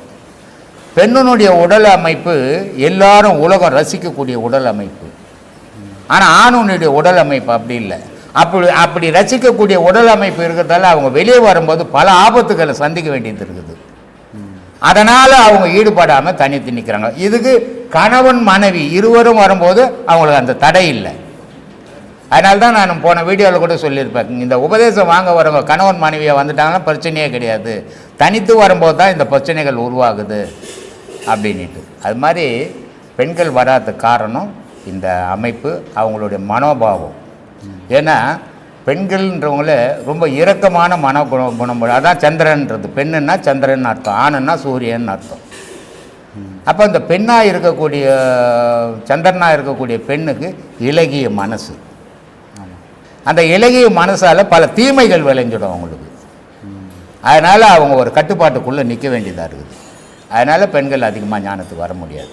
பெண்ணுனுடைய உடல் அமைப்பு எல்லாரும் உலகம் ரசிக்கக்கூடிய உடல் அமைப்பு. ஆனால் ஆணுனுடைய உடல் அமைப்பு அப்படி இல்லை. அப்படி ரசிக்கக்கூடிய உடல் அமைப்பு இருக்கிறதால அவங்க வெளியே வரும்போது பல ஆபத்துக்களை சந்திக்க வேண்டியது இருக்குது. அதனால் அவங்க ஈடுபடாமல் தனித்து நிற்கிறாங்க. இதுக்கு கணவன் மனைவி இருவரும் வரும்போது அவங்களுக்கு அந்த தடை இல்லை. அதனால தான் நான் போன வீடியோவில் கூட சொல்லியிருப்பேன், இந்த உபதேசம் வாங்க வரவங்க கணவன் மனைவியை வந்துட்டாங்கன்னா பிரச்சனையே கிடையாது, தனித்து வரும்போது தான் இந்த பிரச்சனைகள் உருவாகுது அப்படின்ட்டு. அது மாதிரி பெண்கள் வராத காரணம் இந்த அமைப்பு, அவங்களுடைய மனோபாவம். ஏன்னா பெண்கள்ன்றவங்கள ரொம்ப இரக்கமான குணம். அதான் சந்திரன்றது. பெண்ணுன்னா சந்திரன் அர்த்தம், ஆணுன்னா சூரியன் அர்த்தம். அப்போ இந்த பெண்ணாக இருக்கக்கூடிய, சந்திரனாக இருக்கக்கூடிய பெண்ணுக்கு இலகிய மனசு. அந்த இலகிய மனசால் பல தீமைகள் விளைஞ்சிடும் அவங்களுக்கு. அதனால் அவங்க ஒரு கட்டுப்பாட்டுக்குள்ளே நிற்க வேண்டியதாக இருக்குது. அதனால் பெண்கள் அதிகமாக ஞானத்துக்கு வர முடியாது.